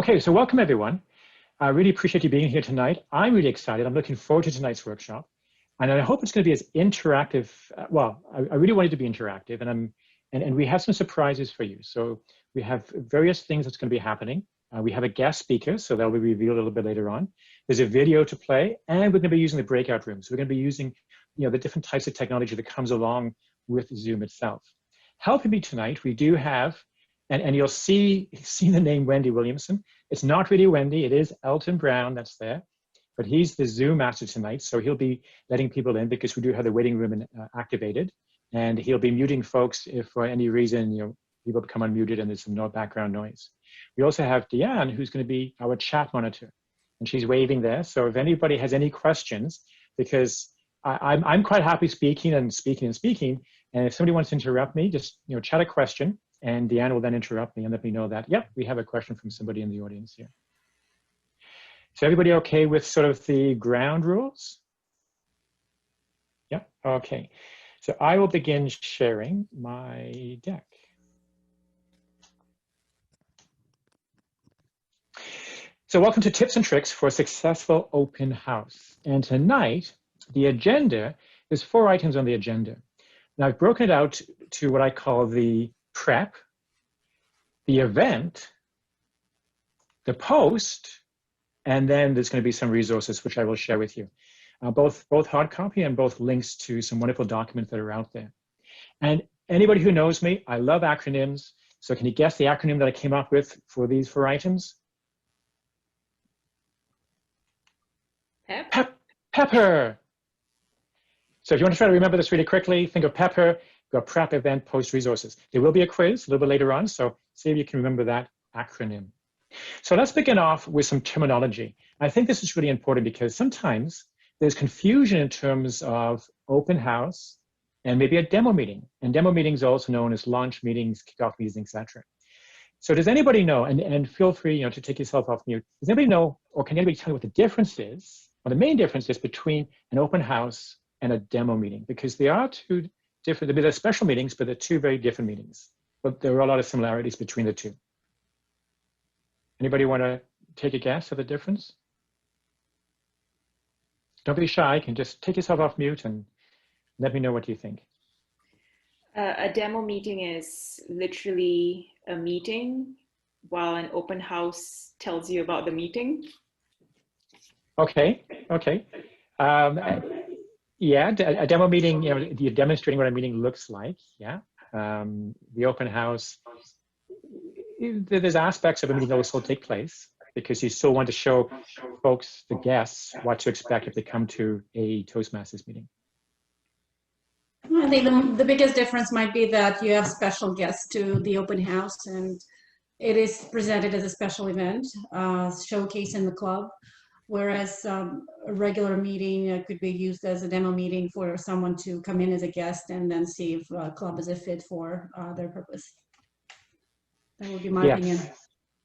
Okay, so welcome everyone. I really appreciate you being here tonight. I'm really excited. I'm looking forward to tonight's workshop. And I hope it's going to be as interactive. Well, I really want it to be interactive, and we have some surprises for you. So we have various things that's going to be happening. We have a guest speaker, so that'll be revealed a little bit later on. There's a video to play, and we're going to be using the breakout room. So we're going to be using, the different types of technology that comes along with Zoom itself. Helping me tonight, we do have, and you'll see the name Wendy Williamson. It's not really Wendy, it is Elton Brown that's there, but he's the Zoom master tonight, so he'll be letting people in because we do have the waiting room activated, and he'll be muting folks if for any reason, people become unmuted and there's some background noise. We also have Deanne, who's going to be our chat monitor, and she's waving there. So if anybody has any questions, because I'm quite happy speaking, and if somebody wants to interrupt me, just chat a question, and Deanne will then interrupt me and let me know that, yep, we have a question from somebody in the audience here. So everybody okay with sort of the ground rules? Yep, okay. So I will begin sharing my deck. So welcome to Tips and Tricks for a Successful Open House. And tonight, the agenda, there's 4 items on the agenda. Now I've broken it out to what I call the prep, the event, the post, and then there's going to be some resources which I will share with you. Both hard copy and both links to some wonderful documents that are out there. And anybody who knows me, I love acronyms. So can you guess the acronym that I came up with for these 4 items? Pepper. So if you want to try to remember this really quickly, think of Pepper, go prep, event, post, resources. There will be a quiz a little bit later on, so see if you can remember that acronym. So let's begin off with some terminology. I think this is really important because sometimes there's confusion in terms of open house and maybe a demo meeting. And demo meetings are also known as launch meetings, kickoff meetings, etc. So does anybody know, and feel free to take yourself off mute, does anybody know, or can anybody tell me what the difference is, or the main difference is between an open house and a demo meeting? Because they are 2 different, they're special meetings, but they're 2 very different meetings. But there are a lot of similarities between the 2. Anybody want to take a guess at the difference? Don't be shy, you can just take yourself off mute and let me know what you think. A demo meeting is literally a meeting, while an open house tells you about the meeting. Okay. Yeah, a demo meeting, you're demonstrating what a meeting looks like, yeah. The open house, there's aspects of a meeting that will still take place because you still want to show folks, the guests, what to expect if they come to a Toastmasters meeting. I think the biggest difference might be that you have special guests to the open house, and it is presented as a special event, showcase in the club, whereas a regular meeting could be used as a demo meeting for someone to come in as a guest and then see if a club is a fit for their purpose. That would be my opinion.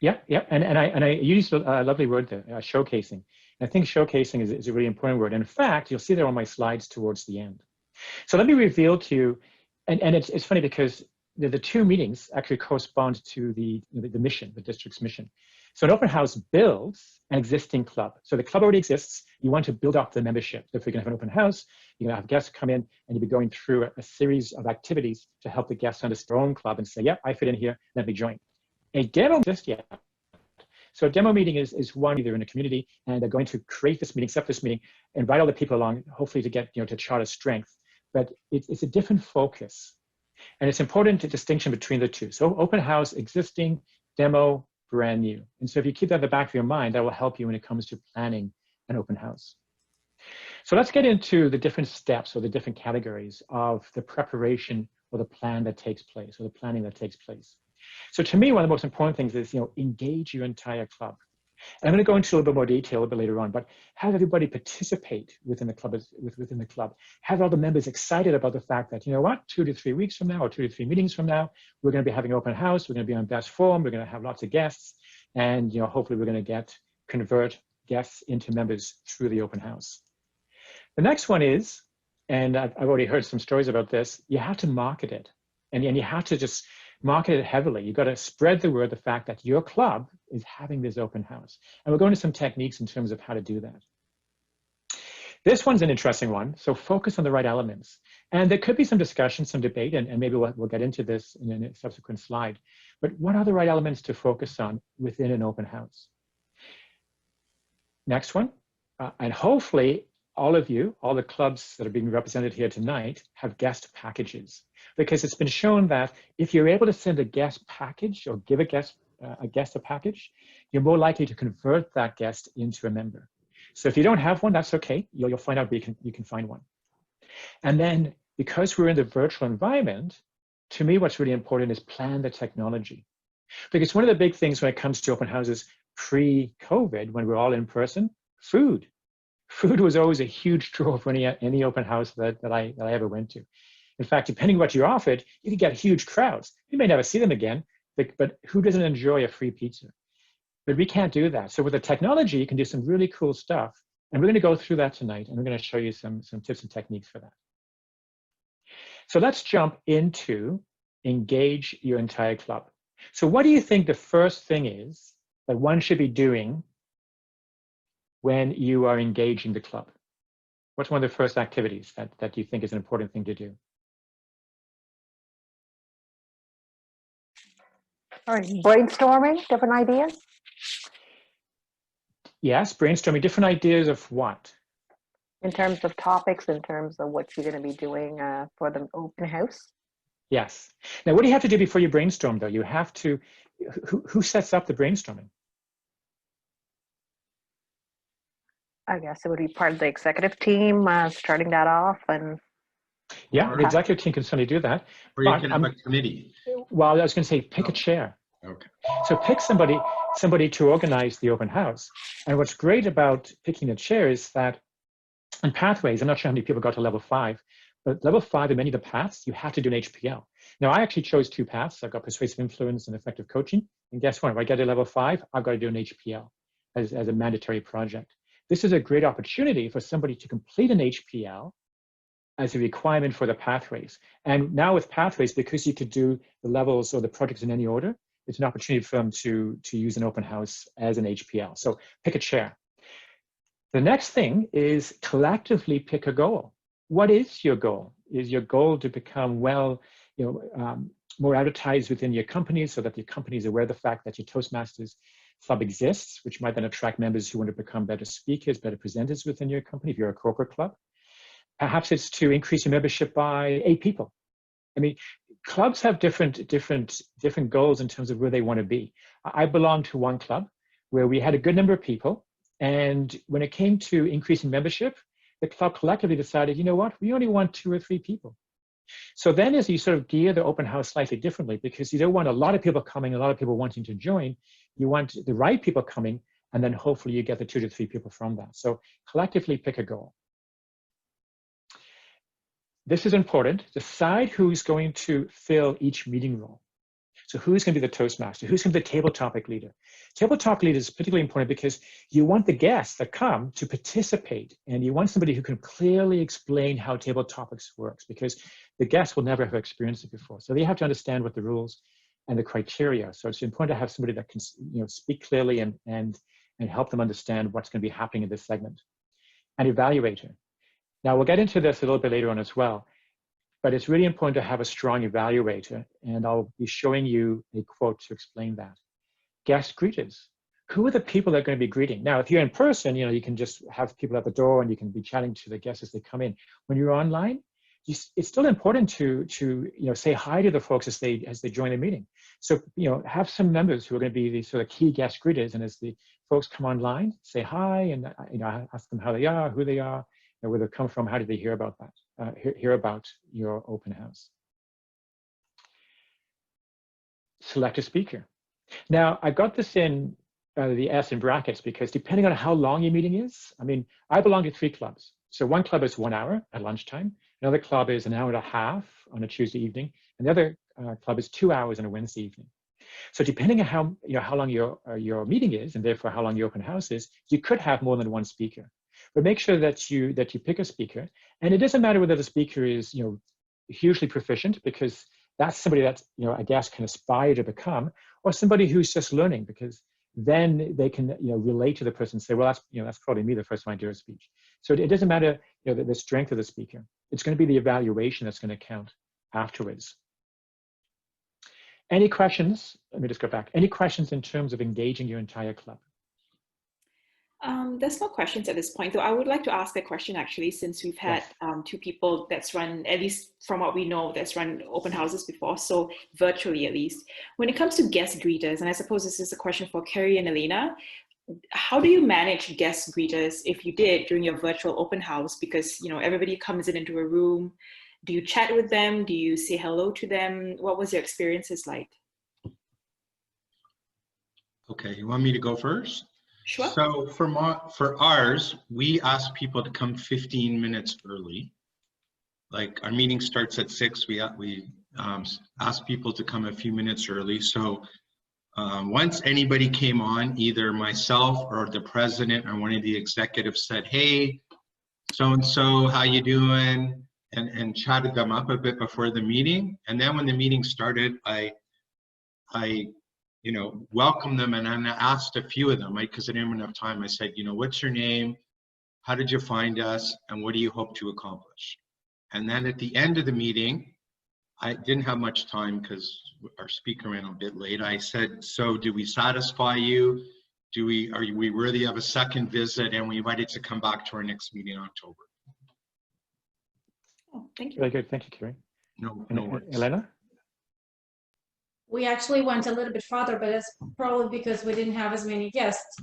Yeah, and I used a lovely word there, showcasing. And I think showcasing is a really important word. In fact, you'll see there on my slides towards the end. So let me reveal to you, and it's funny because the 2 meetings actually correspond to the mission, the district's mission. So an open house builds an existing club. So the club already exists. You want to build up the membership. So if you're going to have an open house, you're going to have guests come in, and you'll be going through a series of activities to help the guests understand their own club and say, yeah, I fit in here, let me join. A demo just yet. So a demo meeting is one either in a community, and they're going to create this meeting, set this meeting, invite all the people along, hopefully to get to chart a strength. But it's a different focus, and it's important to distinction between the 2. So open house, existing, demo, brand new. And so if you keep that in the back of your mind, that will help you when it comes to planning an open house. So let's get into the different steps or the different categories of the preparation or the plan that takes place, or the planning that takes place. So to me, one of the most important things is, engage your entire club. And I'm going to go into a little bit more detail a little bit later on, but have everybody participate within the club, have all the members excited about the fact that, 2 to 3 weeks from now, or 2 to 3 meetings from now, we're going to be having an open house, we're going to be on best form, we're going to have lots of guests, and hopefully we're going to convert guests into members through the open house. The next one is, and I've already heard some stories about this, you have to market it, and you have to just market it heavily. You've got to spread the word, the fact that your club is having this open house. And we'll go into some techniques in terms of how to do that. This one's an interesting one. So focus on the right elements. And there could be some discussion, some debate, and maybe we'll get into this in a subsequent slide. But what are the right elements to focus on within an open house? Next one. And hopefully all of you, all the clubs that are being represented here tonight, have guest packages. Because it's been shown that if you're able to send a guest package or give a guest a package, you're more likely to convert that guest into a member. So if you don't have one, that's okay. You'll find out where you can find one. And then because we're in the virtual environment, to me, what's really important is plan the technology. Because one of the big things when it comes to open houses pre-COVID, when we're all in person, food. Food was always a huge draw for any open house that I ever went to. In fact, depending on what you offered, you could get huge crowds. You may never see them again, but who doesn't enjoy a free pizza? But we can't do that. So with the technology, you can do some really cool stuff. And we're going to go through that tonight. And we're going to show you some tips and techniques for that. So let's jump into engage your entire club. So what do you think the first thing is that one should be doing when you are engaging the club? What's one of the first activities that you think is an important thing to do? All right, brainstorming different ideas. Yes, brainstorming different ideas of what? In terms of topics, in terms of what you're going to be doing for the open house. Yes. Now, what do you have to do before you brainstorm, though? You have to, who sets up the brainstorming? I guess it would be part of the executive team starting that off. And yeah, the executive team can certainly do that. Or you can have a committee. Well, I was going to say, pick a chair. Okay. So pick somebody to organize the open house. And what's great about picking a chair is that in pathways, I'm not sure how many people got to level 5, but level 5 in many of the paths, you have to do an HPL. Now, I actually chose 2 paths. I've got persuasive influence and effective coaching. And guess what? If I get to level 5, I've got to do an HPL as a mandatory project. This is a great opportunity for somebody to complete an HPL as a requirement for the pathways. And now with pathways, because you could do the levels or the projects in any order, it's an opportunity for them to use an open house as an HPL. So pick a chair. The next thing is collectively pick a goal. What is your goal? Is your goal to become more advertised within your company so that your company is aware of the fact that your Toastmasters Club exists, which might then attract members who want to become better speakers, better presenters within your company if you're a corporate club? Perhaps it's to increase your membership by 8 people. I mean, clubs have different goals in terms of where they want to be. I belong to one club where we had a good number of people, and when it came to increasing membership, the club collectively decided, you know what, we only want 2 or 3 people. So then as you sort of gear the open house slightly differently, because you don't want a lot of people coming, a lot of people wanting to join, you want the right people coming, and then hopefully you get the 2 to 3 people from that. So collectively pick a goal. This is important. Decide who's going to fill each meeting role. So who's going to be the Toastmaster? Who's going to be the table topic leader? Table topic leader is particularly important because you want the guests that come to participate, and you want somebody who can clearly explain how table topics works, because the guests will never have experienced it before. So they have to understand what the rules and the criteria. So it's important to have somebody that can, speak clearly and help them understand what's going to be happening in this segment. An evaluator. Now, we'll get into this a little bit later on as well, but it's really important to have a strong evaluator, and I'll be showing you a quote to explain that. Guest greeters. Who are the people that are going to be greeting? Now, if you're in person, you can just have people at the door and you can be chatting to the guests as they come in. When you're online, it's still important to say hi to the folks as they join the meeting. So, have some members who are going to be the sort of key guest greeters, and as the folks come online, say hi and ask them how they are, who they are, where they come from, how did they hear about that, hear about your open house. Select a speaker. Now, I got this in the S in brackets because depending on how long your meeting is, I belong to 3 clubs. So one club is 1 hour at lunchtime, another club is 1.5 hours on a Tuesday evening, and the other club is 2 hours on a Wednesday evening. So depending on how long your meeting is, and therefore how long your open house is, you could have more than 1 speaker. But make sure that you pick a speaker, and it doesn't matter whether the speaker is hugely proficient, because that's somebody that, I guess, can aspire to become, or somebody who's just learning, because then they can, relate to the person and say, well, that's probably me the first time I do a speech. So it doesn't matter, the strength of the speaker. It's going to be the evaluation that's going to count afterwards. Any questions? Let me just go back. Any questions in terms of engaging your entire club? There's no questions at this point, though. I would like to ask a question, actually, since we've had two people that's run, at least from what we know, that's run open houses before, so virtually at least. When it comes to guest greeters, and I suppose this is a question for Kerry and Elena, how do you manage guest greeters, if you did, during your virtual open house? Because, everybody comes into a room. Do you chat with them? Do you say hello to them? What was your experiences like? Okay, you want me to go first? Sure. So for ours, we ask people to come 15 minutes early. Like our meeting starts at 6. We ask people to come a few minutes early. So once anybody came on, either myself or the president or one of the executives said, "Hey, so-and-so, how you doing?" and chatted them up a bit before the meeting. And then when the meeting started, I welcomed them, and I asked a few of them, because I didn't have enough time. I said, what's your name? How did you find us? And what do you hope to accomplish? And then at the end of the meeting, I didn't have much time because our speaker ran a bit late. I said, so do we satisfy you? Are we worthy of a second visit? And we invited to come back to our next meeting in October. Oh, thank you. Very good. Thank you, Kerry. No And worries. Elena? We actually went a little bit farther, but it's probably because we didn't have as many guests.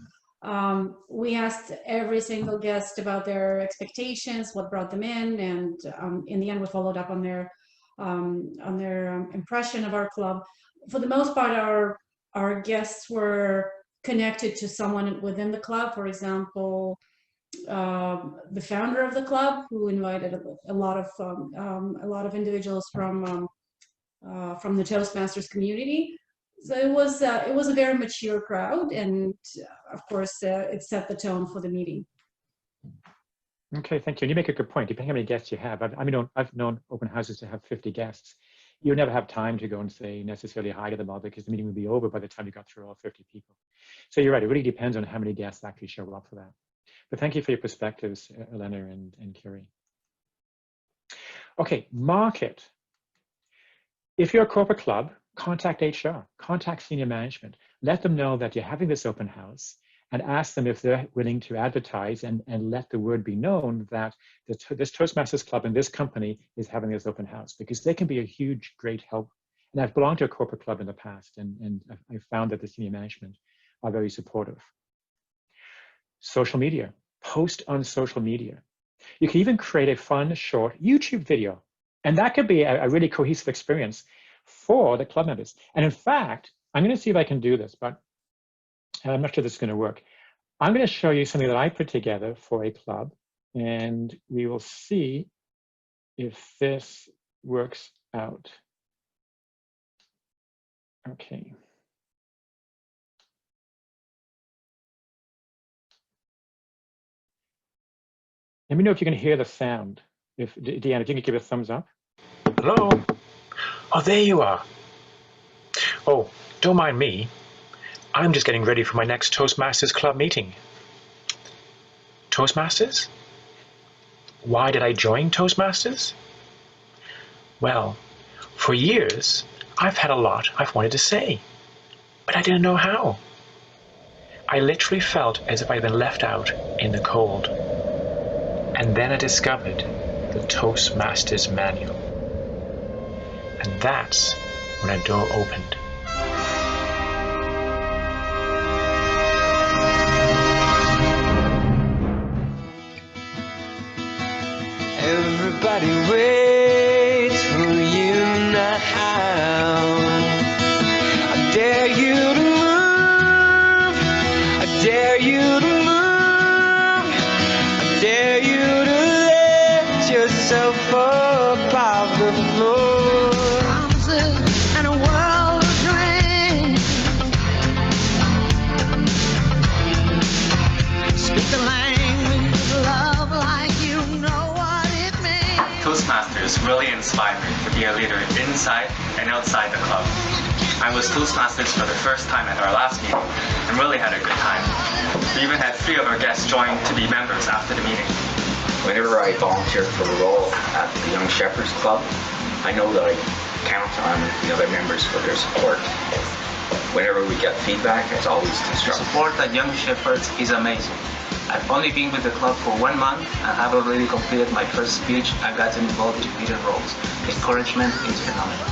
We asked every single guest about their expectations, what brought them in the end, we followed up on their impression of our club. For the most part, our guests were connected to someone within the club. For example, the founder of the club, who invited a lot of individuals from the Toastmasters community. So it was a very mature crowd, and of course it set the tone for the meeting. Okay, thank you. And you make a good point. Depending on how many guests you have, I've known open houses to have 50 guests. You never have time to go and say necessarily hi to them all, because the meeting would be over by the time you got through all 50 people. So you're right, it really depends on how many guests actually show up for that. But thank you for your perspectives, Elena and Kerry. Okay, market. If you're a corporate club, contact HR, contact senior management. Let them know that you're having this open house, and ask them if they're willing to advertise and let the word be known that this Toastmasters Club and this company is having this open house, because they can be a huge, great help. And I've belonged to a corporate club in the past, and I've found that the senior management are very supportive. Social media, post on social media. You can even create a fun, short YouTube video, and that could be a really cohesive experience for the club members. And in fact, I'm going to see if I can do this, but I'm not sure this is going to work. I'm going to show you something that I put together for a club, and we will see if this works out. Okay. Let me know if you can hear the sound. If Deanna, if you can give a thumbs up. Hello? Oh, there you are. Oh, don't mind me. I'm just getting ready for my next Toastmasters Club meeting. Toastmasters? Why did I join Toastmasters? Well, for years, I've had a lot I've wanted to say, but I didn't know how. I literally felt as if I'd been left out in the cold. And then I discovered the Toastmasters Manual. And that's when a door opened. Everybody waits for you now. I dare you to move. I dare you to move. I dare you to lift yourself up off the floor. Promises and a world of dreams. Speak the language of love like you know what it means. Toastmasters really inspired me to be a leader inside and outside the club. I was Toastmasters for the first time at our last meeting and really had a good time. We even had 3 of our guests join to be members after the meeting. Whenever I volunteer for a role at the Young Shepherds Club, I know that I count on the other members for their support. Whenever we get feedback, it's always The constructive. support at Young Shepherds is amazing. I've only been with the club for 1 month and have already completed my first speech and gotten involved in leader roles. The encouragement is phenomenal.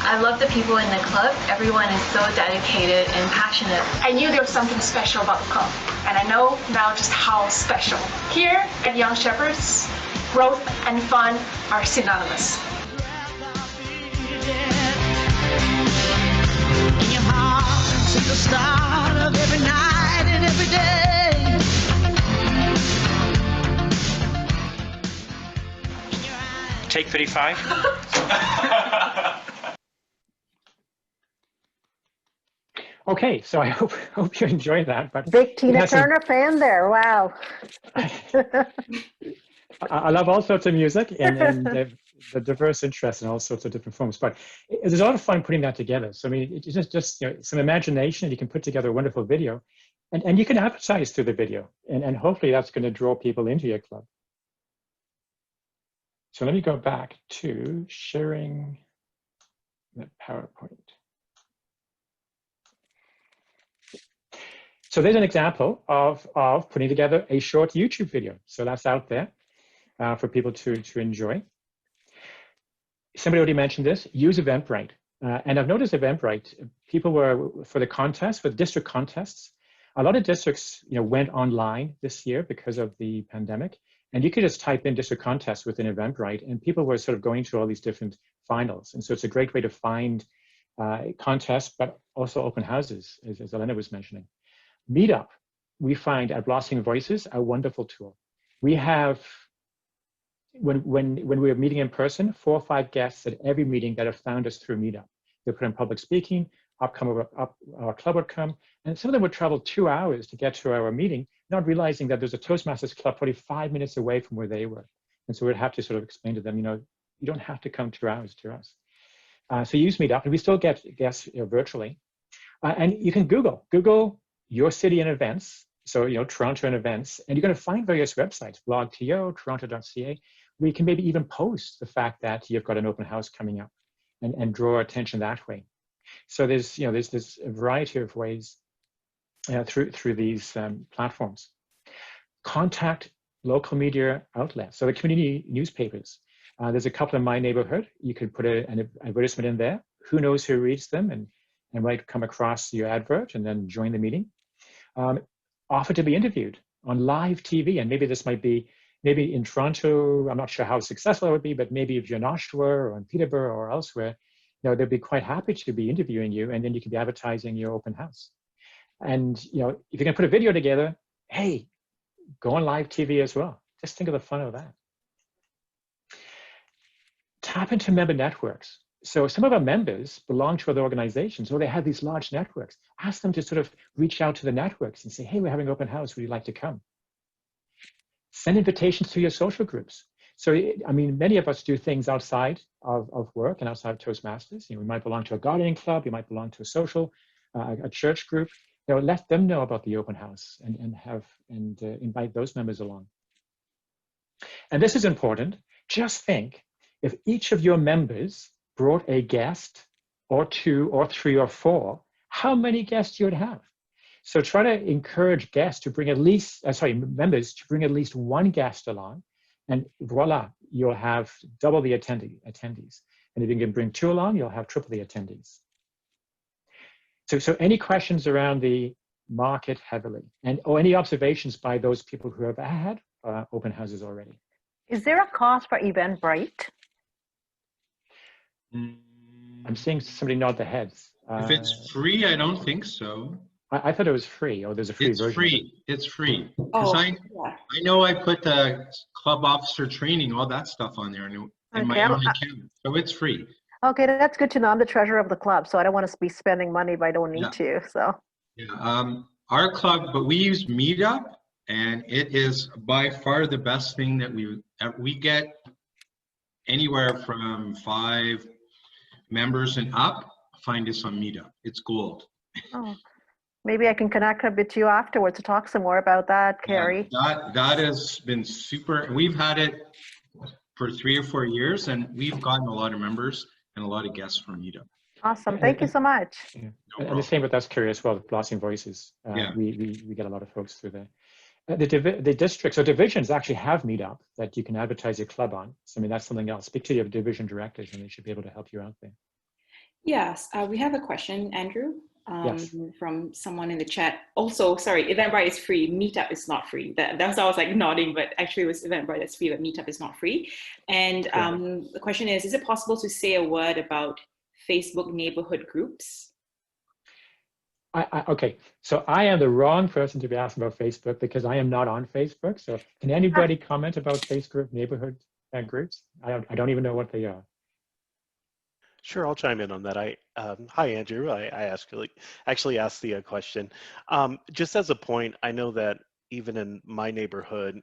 I love the people in the club. Everyone is so dedicated and passionate. I knew there was something special about the club, and I know now just how special. Here at Young Shepherds, growth and fun are synonymous. In your heart, to the start of every night and every day. Take 35. Okay, so I hope you enjoyed that. But Big Tina has some- Turner fan there. Wow. I love all sorts of music and the diverse interests in all sorts of different forms. But there's a lot of fun putting that together. So I mean, it's just some imagination. You can put together a wonderful video, and you can advertise through the video, and hopefully that's going to draw people into your club. So let me go back to sharing the PowerPoint. So there's an example of putting together a short YouTube video. So that's out there for people to enjoy. Somebody already mentioned this, use Eventbrite. And I've noticed Eventbrite, people were, for the contest, for the district contests, a lot of districts went online this year because of the pandemic. And you could just type in district contests within Eventbrite, and people were sort of going to all these different finals. And so it's a great way to find contests, but also open houses, as Elena was mentioning. Meetup, we find at Blossoming Voices a wonderful tool. We have, when we're meeting in person, 4 or 5 guests at every meeting that have found us through Meetup. They put in public speaking, our club would come, and some of them would travel 2 hours to get to our meeting, not realizing that there's a Toastmasters club 45 minutes away from where they were. And so we'd have to sort of explain to them, you don't have to come 2 hours to us. So use Meetup, and we still get guests virtually. And you can Google your city and events, so Toronto and events, and you're going to find various websites, blog.to, toronto.ca, where you can maybe even post the fact that you've got an open house coming up and draw attention that way. So there's a variety of ways through these platforms. Contact local media outlets, so the community newspapers. There's a couple in my neighborhood. You could put an advertisement in there. Who knows who reads them, and might come across your advert and then join the meeting. Offer to be interviewed on live TV, and maybe this might be in Toronto. I'm not sure how successful it would be, but maybe if you're in Oshawa or in Peterborough or elsewhere, they'd be quite happy to be interviewing you, and then you could be advertising your open house. And if you're going to put a video together, hey, go on live TV as well. Just think of the fun of that. Tap into member networks. So some of our members belong to other organizations, or they have these large networks. Ask them to sort of reach out to the networks and say, hey, we're having an open house. Would you like to come? Send invitations to your social groups. So, I mean, many of us do things outside of work and outside of Toastmasters. We might belong to a gardening club. You might belong to a social, a church group. Let them know about the open house and invite those members along. And this is important. Just think, if each of your members brought a guest or 2 or 3 or 4, how many guests you would have. So try to encourage guests to bring at least, members to bring at least 1 guest along, and voila, you'll have double the attendees. And if you can bring 2 along, you'll have triple the attendees. So any questions around the market heavily, or any observations by those people who have had open houses already? Is there a cost for Eventbrite? I'm seeing somebody nod their heads. If it's free, I don't think so. I thought it was free. Oh, there's a free version. It's free. Oh, I yeah. know I put the club officer training, all that stuff on there in my own account. So it's free. Okay, that's good to know. I'm the treasurer of the club, so I don't want to be spending money if I don't need to. So. Yeah. Our club, but we use Meetup, and it is by far the best thing that we get. anywhere from 5 members and up, find us on Meetup. It's gold. Oh, maybe I can connect up with you afterwards to talk some more about that, Carrie. That has been super. We've had it for 3 or 4 years, and we've gotten a lot of members and a lot of guests from Meetup. Awesome. Thank you so much. Yeah. No And the same with us, Carrie, as well, with Blossoming Voices. Yeah. We get a lot of folks through there. The districts or divisions actually have Meetup that you can advertise your club on. So, I mean, that's something else. Speak to your division directors and they should be able to help you out there. Yes, we have a question, Andrew, Yes. from someone in the chat. Also, sorry, Eventbrite is free. Meetup is not free. That's why I was like nodding, but actually it was Eventbrite that's free, but Meetup is not free. And the question is it possible to say a word about Facebook neighborhood groups? Okay, so I am the wrong person to be asking about Facebook because I am not on Facebook. So can anybody comment about Facebook neighborhood groups? I don't even know what they are. Sure, I'll chime in on that. Hi, Andrew. I actually asked the question. Just as a point, I know that even in my neighborhood,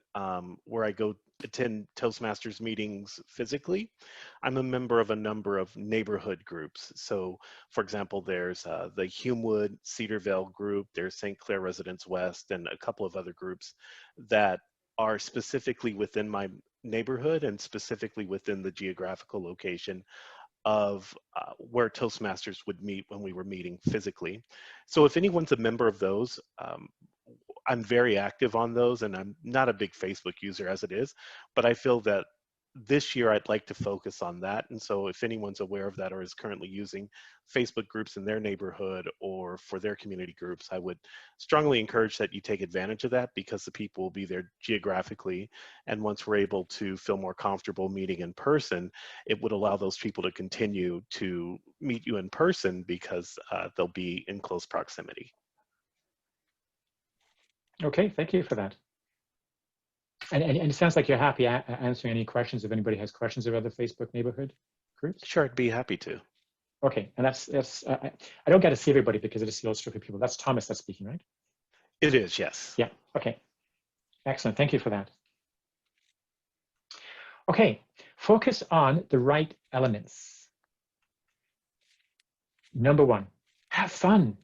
where I go attend Toastmasters meetings physically, I'm a member of a number of neighborhood groups. So, for example, there's the Humewood Cedarvale group, there's St. Clair Residence West, and a couple of other groups that are specifically within my neighborhood and specifically within the geographical location of where Toastmasters would meet when we were meeting physically. So if anyone's a member of those, I'm very active on those, and I'm not a big Facebook user as it is, but I feel that this year I'd like to focus on that. And so if anyone's aware of that or is currently using Facebook groups in their neighborhood or for their community groups, I would strongly encourage that you take advantage of that because the people will be there geographically. And once we're able to feel more comfortable meeting in person, it would allow those people to continue to meet you in person because they'll be in close proximity. Okay, thank you for that. And it sounds like you're happy answering any questions if anybody has questions about the Facebook neighborhood groups. Sure, I'd be happy to. Okay, and that's I don't get to see everybody because it is the old strip of people. That's Thomas that's speaking, right? It is, yes. Yeah, okay. Excellent, thank you for that. Okay, focus on the right elements. Number one, have fun.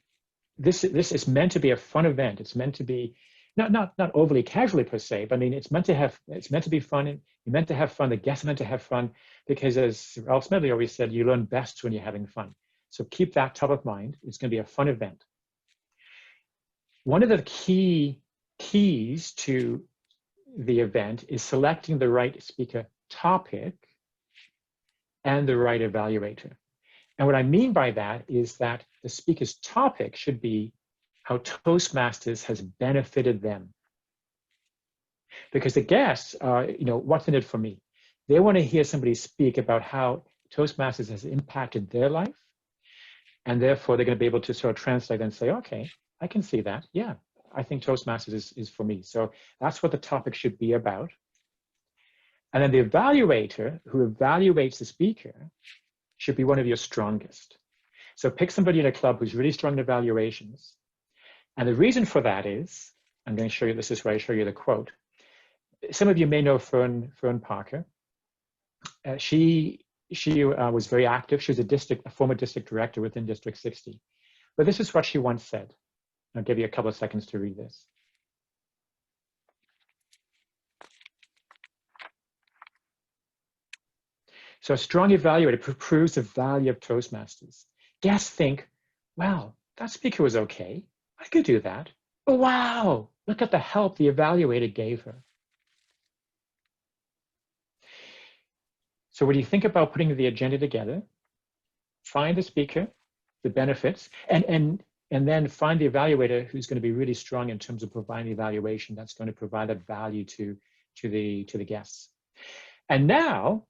This is meant to be a fun event. It's meant to be not overly casually per se, but I mean it's meant to be fun. You're meant to have fun. The guests are meant to have fun because, as Ralph Smedley always said, you learn best when you're having fun. So keep that top of mind. It's going to be a fun event. One of the keys to the event is selecting the right speaker topic and the right evaluator. And what I mean by that is that the speaker's topic should be how Toastmasters has benefited them. Because the guests are, what's in it for me? They want to hear somebody speak about how Toastmasters has impacted their life. And therefore, they're going to be able to sort of translate and say, okay, I can see that. Yeah, I think Toastmasters is for me. So that's what the topic should be about. And then the evaluator who evaluates the speaker should be one of your strongest. So pick somebody in a club who's really strong in evaluations. And the reason for that is, I'm going to show you, this is where I show you the quote. Some of you may know Fern Parker. She was very active. She was a former district director within District 60. But this is what she once said. I'll give you a couple of seconds to read this. So a strong evaluator proves the value of Toastmasters. Guests think, wow, that speaker was okay. I could do that. But wow, look at the help the evaluator gave her. So when you think about putting the agenda together, find the speaker, the benefits, and then find the evaluator who's going to be really strong in terms of providing the evaluation that's going to provide that value to the guests. And now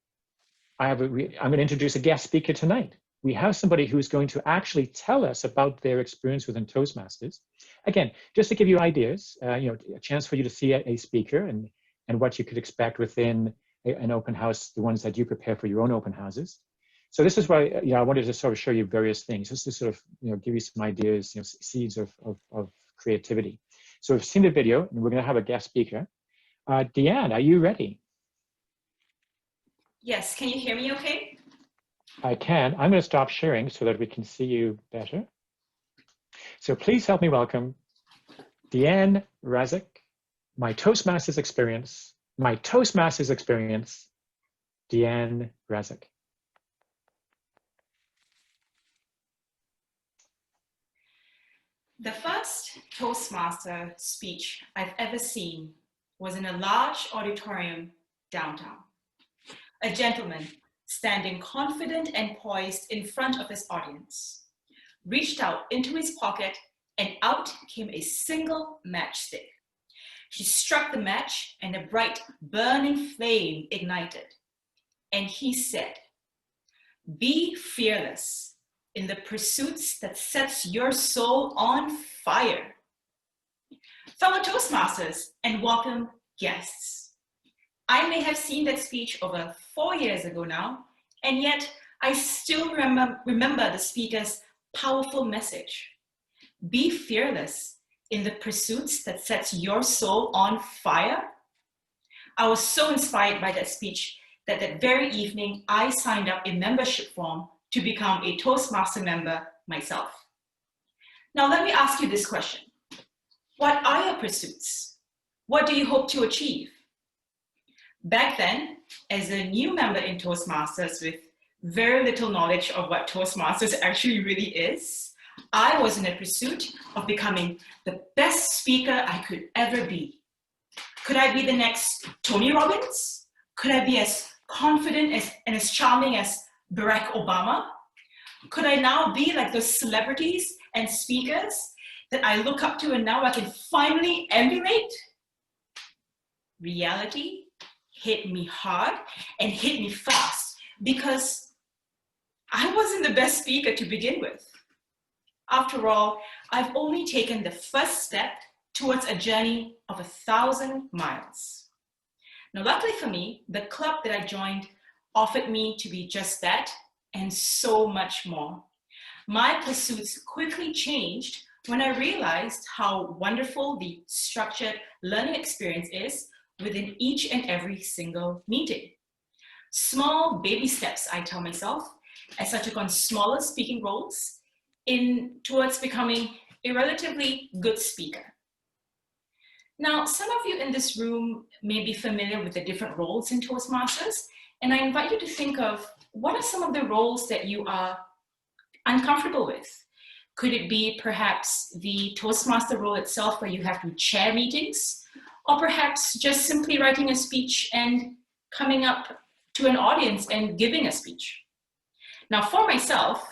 I'm going to introduce a guest speaker tonight. We have somebody who's going to actually tell us about their experience within Toastmasters. Again, just to give you ideas, a chance for you to see a speaker and what you could expect within an open house, the ones that you prepare for your own open houses. So this is why I wanted to sort of show you various things, just to sort of give you some ideas, seeds of creativity. So we've seen the video, and we're going to have a guest speaker. Deanne, are you ready? Yes, can you hear me okay? I can. I'm going to stop sharing so that we can see you better. So please help me welcome Deanne Razik, my Toastmasters experience, Deanne Razik. The first Toastmaster speech I've ever seen was in a large auditorium downtown. A gentleman, standing confident and poised in front of his audience, reached out into his pocket and out came a single matchstick. He struck the match and a bright burning flame ignited. And he said, "Be fearless in the pursuits that sets your soul on fire." Fellow Toastmasters and welcome guests, I may have seen that speech over 4 years ago now, and yet I still remember the speaker's powerful message. Be fearless in the pursuits that sets your soul on fire. I was so inspired by that speech that that very evening I signed up a membership form to become a Toastmaster member myself. Now let me ask you this question. What are your pursuits? What do you hope to achieve? Back then, as a new member in Toastmasters with very little knowledge of what Toastmasters actually really is, I was in a pursuit of becoming the best speaker I could ever be. Could I be the next Tony Robbins? Could I be as confident and as charming as Barack Obama? Could I now be like those celebrities and speakers that I look up to and now I can finally emulate? Reality hit me hard and hit me fast because I wasn't the best speaker to begin with. After all, I've only taken the first step towards a journey of 1,000 miles. Now, luckily for me, the club that I joined offered me to be just that and so much more. My pursuits quickly changed when I realized how wonderful the structured learning experience is within each and every single meeting. Small baby steps, I tell myself, as I took on smaller speaking roles towards becoming a relatively good speaker. Now, some of you in this room may be familiar with the different roles in Toastmasters, and I invite you to think of what are some of the roles that you are uncomfortable with. Could it be perhaps the Toastmaster role itself where you have to chair meetings, or perhaps just simply writing a speech and coming up to an audience and giving a speech? Now, for myself,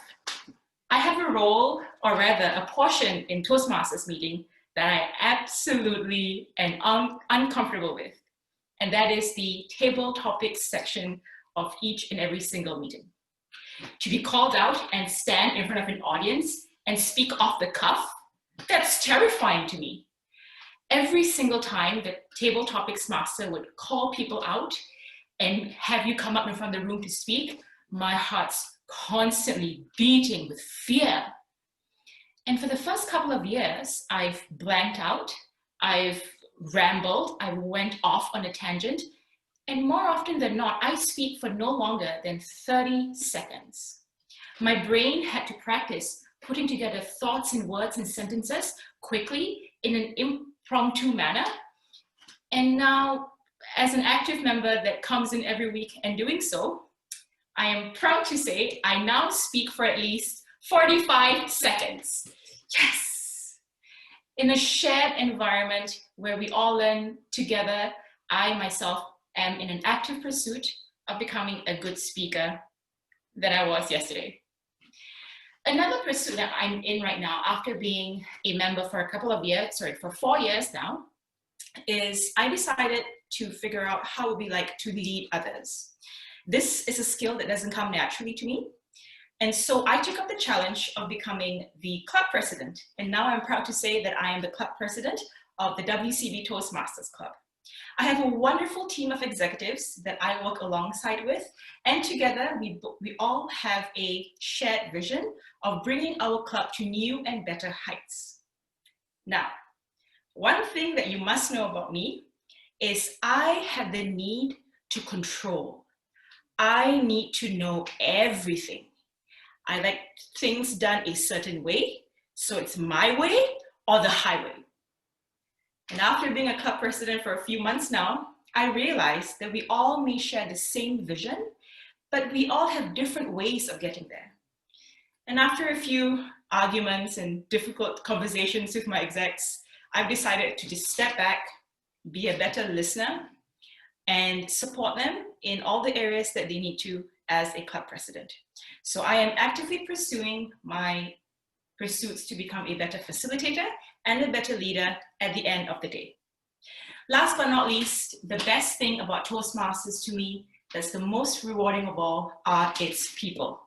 I have a role, or rather a portion in Toastmasters meeting that I absolutely am uncomfortable with, and that is the table topics section of each and every single meeting. To be called out and stand in front of an audience and speak off the cuff, that's terrifying to me. Every single time the table topics master would call people out and have you come up in front of the room to speak, my heart's constantly beating with fear. And for the first couple of years, I've blanked out, I've rambled, I went off on a tangent, and more often than not, I speak for no longer than 30 seconds. My brain had to practice putting together thoughts and words and sentences quickly in an impromptu manner. And now, as an active member that comes in every week and doing so, I am proud to say I now speak for at least 45 seconds. Yes! In a shared environment where we all learn together, I myself am in an active pursuit of becoming a good speaker that I was yesterday. Another pursuit that I'm in right now, after being a member for for 4 years now, is I decided to figure out how it would be like to lead others. This is a skill that doesn't come naturally to me. And so I took up the challenge of becoming the club president. And now I'm proud to say that I am the club president of the WCB Toastmasters Club. I have a wonderful team of executives that I work alongside with, and together we all have a shared vision of bringing our club to new and better heights. Now, one thing that you must know about me is I have the need to control. I need to know everything. I like things done a certain way, so it's my way or the highway. And after being a club president for a few months now, I realized that we all may share the same vision, but we all have different ways of getting there. And after a few arguments and difficult conversations with my execs, I've decided to just step back, be a better listener, and support them in all the areas that they need to as a club president. So I am actively pursuing my pursuits to become a better facilitator and a better leader at the end of the day. Last but not least, the best thing about Toastmasters to me, that's the most rewarding of all, are its people.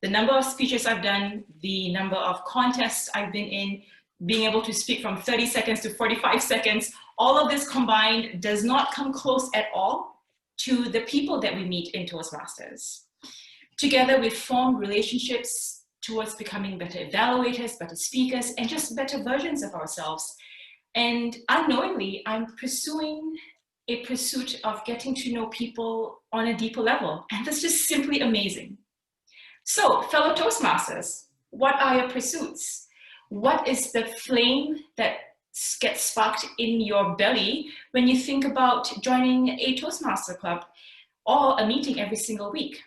The number of speeches I've done, the number of contests I've been in, being able to speak from 30 seconds to 45 seconds, all of this combined does not come close at all to the people that we meet in Toastmasters. Together, we form relationships towards becoming better evaluators, better speakers, and just better versions of ourselves. And unknowingly, I'm pursuing a pursuit of getting to know people on a deeper level. And that's just simply amazing. So, fellow Toastmasters, what are your pursuits? What is the flame that gets sparked in your belly when you think about joining a Toastmaster club or a meeting every single week?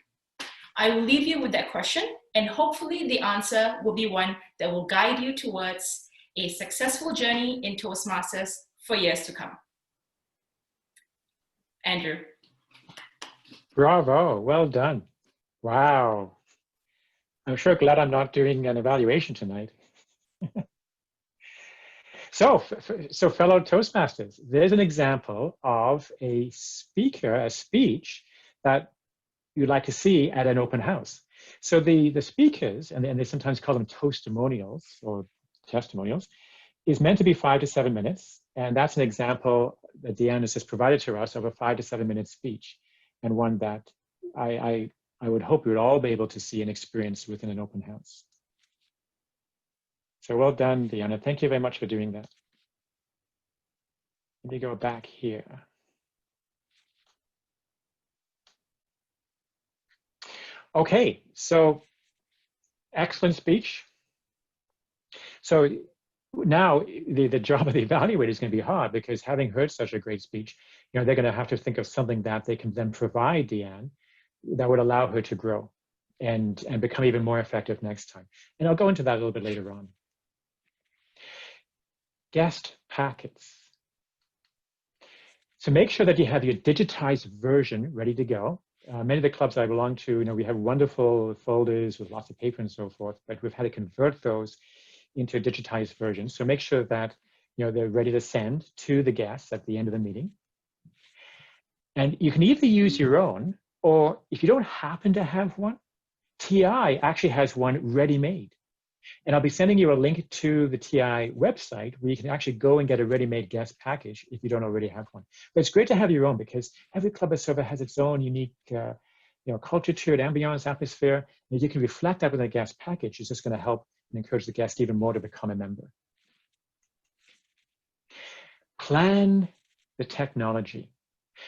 I will leave you with that question, and hopefully the answer will be one that will guide you towards a successful journey in Toastmasters for years to come. Andrew. Bravo, well done. Wow. I'm sure glad I'm not doing an evaluation tonight. So fellow Toastmasters, there's an example of a speaker, a speech that you'd like to see at an open house. So the speakers, and they sometimes call them testimonials or testimonials, is meant to be 5 to 7 minutes. And that's an example that Deanna has just provided to us of a 5 to 7 minute speech, and one that I would hope we would all be able to see and experience within an open house. So well done, Deanna. Thank you very much for doing that. Let me go back here. Okay, so excellent speech. So now the job of the evaluator is going to be hard, because having heard such a great speech, they're going to have to think of something that they can then provide Deanne that would allow her to grow and become even more effective next time. And I'll go into that a little bit later on. Guest packets. So make sure that you have your digitized version ready to go. Many of the clubs I belong to, we have wonderful folders with lots of paper and so forth, but we've had to convert those into a digitized version. So make sure that they're ready to send to the guests at the end of the meeting. And you can either use your own, or if you don't happen to have one, TI actually has one ready-made. And I'll be sending you a link to the TI website where you can actually go and get a ready-made guest package if you don't already have one. But it's great to have your own, because every club or server has its own unique culture to it, ambiance, atmosphere. And if you can reflect that with a guest package, it's just going to help and encourage the guest even more to become a member. Plan the technology.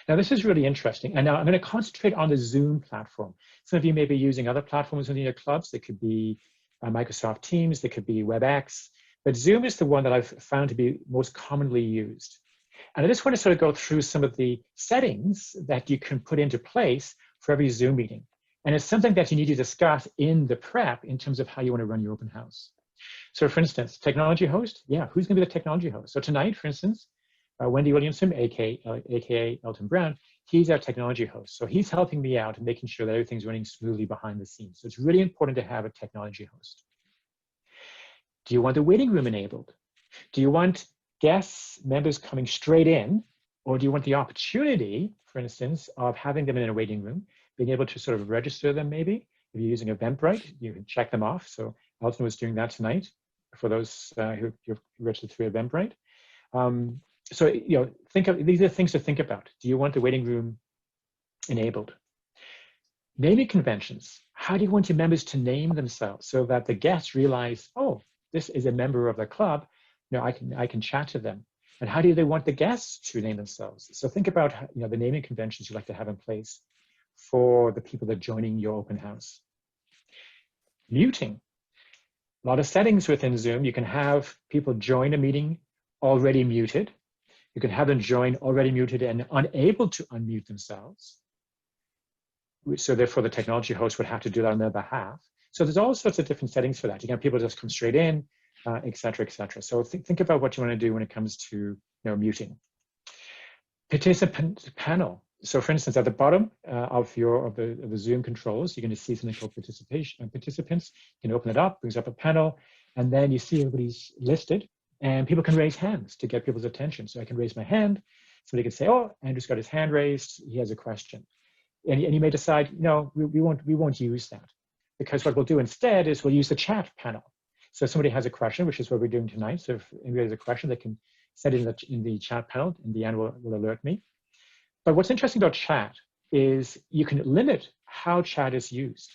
Now, this is really interesting. And now I'm going to concentrate on the Zoom platform. Some of you may be using other platforms within your clubs. They could be Microsoft Teams, they could be WebEx, but Zoom is the one that I've found to be most commonly used. And I just want to sort of go through some of the settings that you can put into place for every Zoom meeting. And it's something that you need to discuss in the prep in terms of how you want to run your open house. So for instance, technology host, yeah, who's going to be the technology host? So tonight, for instance, Wendy Williamson, aka Elton Brown, he's our technology host. So he's helping me out and making sure that everything's running smoothly behind the scenes. So it's really important to have a technology host. Do you want the waiting room enabled? Do you want guests, members coming straight in? Or do you want the opportunity, for instance, of having them in a waiting room, being able to sort of register them maybe? If you're using Eventbrite, you can check them off. So Elton was doing that tonight for those who registered through Eventbrite. So think of these are things to think about. Do you want the waiting room enabled? Naming conventions. How do you want your members to name themselves so that the guests realize, oh, this is a member of the club. I can chat to them. And how do they want the guests to name themselves? So think about the naming conventions you like to have in place for the people that are joining your open house. Muting. A lot of settings within Zoom. You can have people join a meeting already muted. You can have them join already muted and unable to unmute themselves. So therefore, the technology host would have to do that on their behalf. So there's all sorts of different settings for that. You can have people just come straight in, et cetera, et cetera. So think about what you want to do when it comes to muting. Participant panel. So for instance, at the bottom of the Zoom controls, you're going to see something called participants. You can open it up, brings up a panel, and then you see everybody's listed, and people can raise hands to get people's attention. So I can raise my hand. Somebody can say, "Oh, Andrew's got his hand raised. He has a question," and you may decide, no, we won't use that, because what we'll do instead is we'll use the chat panel. So if somebody has a question, which is what we're doing tonight. So if anybody has a question, they can set it in the chat panel, and Deanne will alert me. But what's interesting about chat is you can limit how chat is used.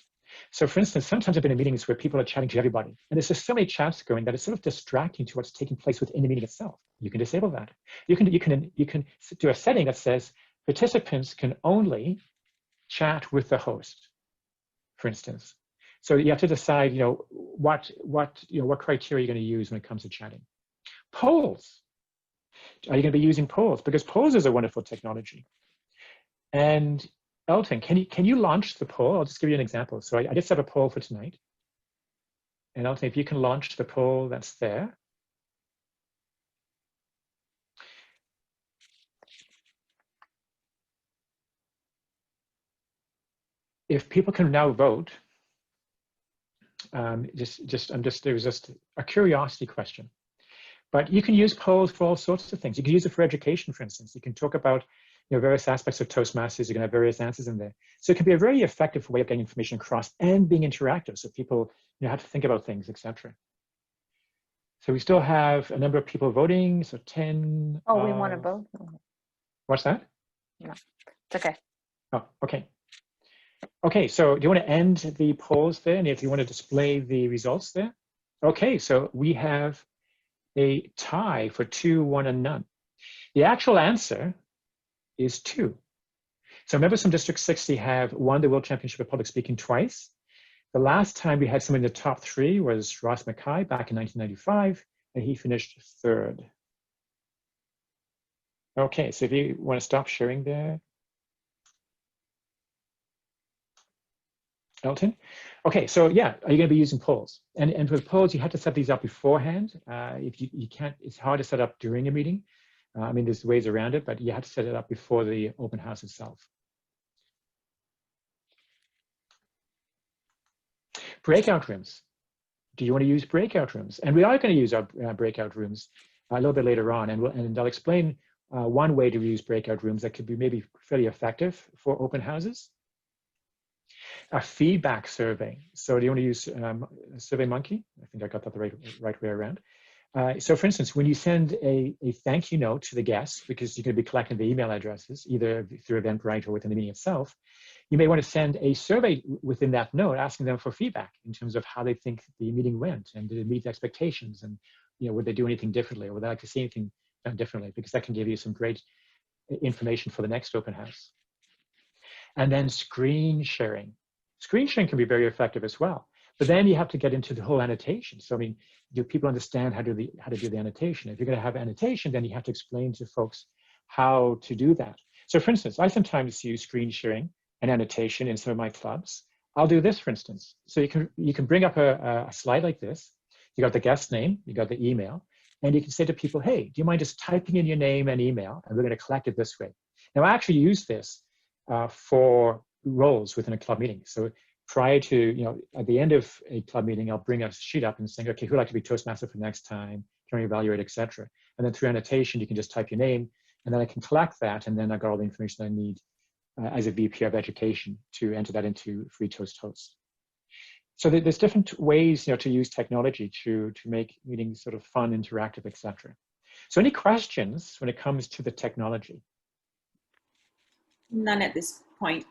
So for instance, sometimes I've been in meetings where people are chatting to everybody, and there's just so many chats going that it's sort of distracting to what's taking place within the meeting itself. You can disable that. You can do a setting that says participants can only chat with the host, for instance. So you have to decide, what criteria you're going to use when it comes to chatting. Polls. Are you going to be using polls? Because polls is a wonderful technology. And Elton, can you launch the poll? I'll just give you an example. So I just have a poll for tonight. And Elton, if you can launch the poll that's there. If people can now vote, there was just a curiosity question. But you can use polls for all sorts of things. You can use it for education, for instance. You can talk about various aspects of Toastmasters. You can have various answers in there. So it can be a very effective way of getting information across and being interactive. So people have to think about things, etc. So we still have a number of people voting. So 10. Oh, we want to vote? What's that? No, it's okay. Oh, okay. Okay, so do you want to end the polls there? And if you want to display the results there? Okay, so we have a tie for 2, 1, and none. The actual answer is 2. So members from District 60 have won the World Championship of Public Speaking twice. The last time we had someone in the top 3 was Ross Mackay back in 1995, and he finished 3rd. Okay, so if you want to stop sharing there. Elton? Okay, so yeah, are you going to be using polls? And with polls, you have to set these up beforehand. If you can't, it's hard to set up during a meeting. I mean, there's ways around it, but you have to set it up before the open house itself. Breakout rooms. Do you want to use breakout rooms? And we are going to use our breakout rooms a little bit later on, and I'll explain one way to use breakout rooms that could be maybe fairly effective for open houses. A feedback survey. So do you want to use SurveyMonkey? I think I got that the right way around. So for instance, when you send a thank you note to the guests, because you're going to be collecting the email addresses, either through Eventbrite or within the meeting itself, you may want to send a survey within that note asking them for feedback in terms of how they think the meeting went, and did it meet expectations, and would they do anything differently, or would they like to see anything done differently, because that can give you some great information for the next open house. And then screen sharing. Screen sharing can be very effective as well. But then you have to get into the whole annotation. So I mean, do people understand how to do the annotation? If you're going to have annotation, then you have to explain to folks how to do that. So for instance, I sometimes use screen sharing and annotation in some of my clubs. I'll do this, for instance. So you can bring up a slide like this. You got the guest name, you got the email, and you can say to people, hey, do you mind just typing in your name and email, and we're going to collect it this way. Now I actually use this for roles within a club meeting. So prior to, at the end of a club meeting, I'll bring a sheet up and saying, okay, who'd like to be Toastmaster for next time? Can we evaluate, etc. And then through annotation, you can just type your name, and then I can collect that, and then I've got all the information I need as a VP of education to enter that into Free Toast Host. So there's different ways, to use technology to make meetings sort of fun, interactive, etc. So any questions when it comes to the technology? None at this point.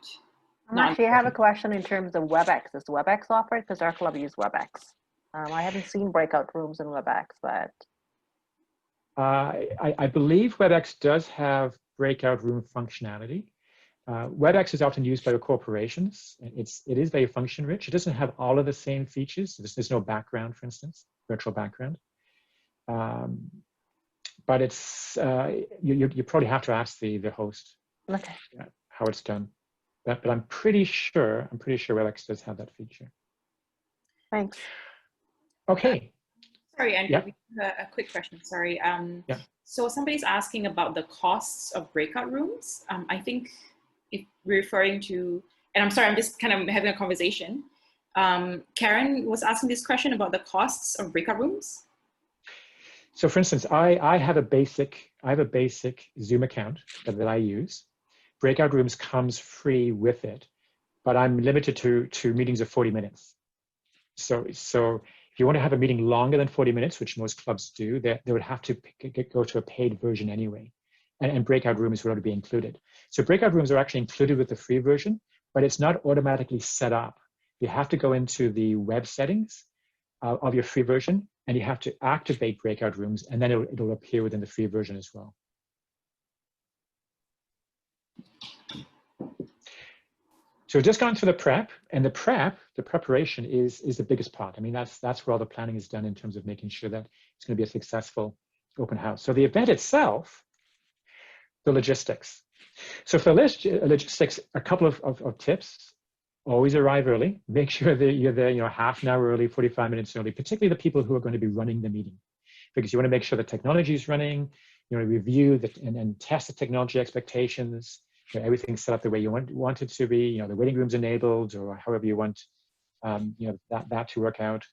Actually, I have a question in terms of WebEx. Is WebEx offered? Because our club uses WebEx. I haven't seen breakout rooms in WebEx, but I believe WebEx does have breakout room functionality, WebEx is often used by corporations. It is very function rich. It doesn't have all of the same features. There's no background, for instance, virtual background. But it's you probably have to ask the host how it's done. But I'm pretty sure WebEx does have that feature. Thanks. Okay. Sorry, Andrew, Yeah. we have a quick question. Sorry. Yeah. So somebody's asking about the costs of breakout rooms. I think if we're referring to, and I'm sorry, I'm just kind of having a conversation. Karen was asking this question about the costs of breakout rooms. So for instance, I have a basic Zoom account that I use. Breakout rooms comes free with it, but I'm limited to meetings of 40 minutes. So if you want to have a meeting longer than 40 minutes, which most clubs do, they would have to go to a paid version anyway. And breakout rooms would already be included. So breakout rooms are actually included with the free version, but it's not automatically set up. You have to go into the web settings of your free version, and you have to activate breakout rooms, and then it'll appear within the free version as well. So we've just gone through the prep, and the preparation is the biggest part. I mean, that's where all the planning is done in terms of making sure that it's going to be a successful open house. So the event itself, the logistics. So for logistics, a couple of tips. Always arrive early. Make sure that you're there, half an hour early, 45 minutes early, particularly the people who are going to be running the meeting, because you want to make sure the technology is running. You want to review and test the technology expectations. Everything's set up the way you want it to be. The waiting room's enabled, or however you want, that to work out.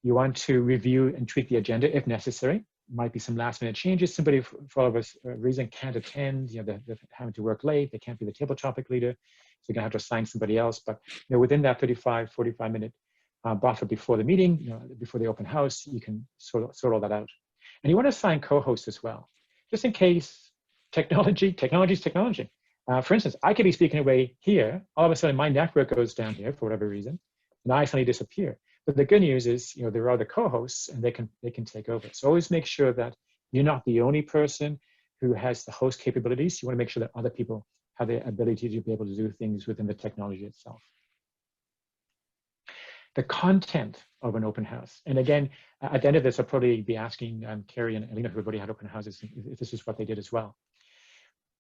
You want to review and tweak the agenda if necessary. Might be some last-minute changes. Somebody, for whatever reason, can't attend. They're having to work late. They can't be the table topic leader. So you're going to have to assign somebody else. But within that 45-minute buffer before the meeting, before the open house, you can sort all that out. And you want to assign co-hosts as well, just in case technology's technology. For instance, I could be speaking away here. All of a sudden, my network goes down here for whatever reason, and I suddenly disappear. But the good news is, there are other co-hosts, and they can take over. So always make sure that you're not the only person who has the host capabilities. You want to make sure that other people have the ability to be able to do things within the technology itself. The content of an open house. And again, at the end of this, I'll probably be asking Carrie and Alina, who have already had open houses, if this is what they did as well.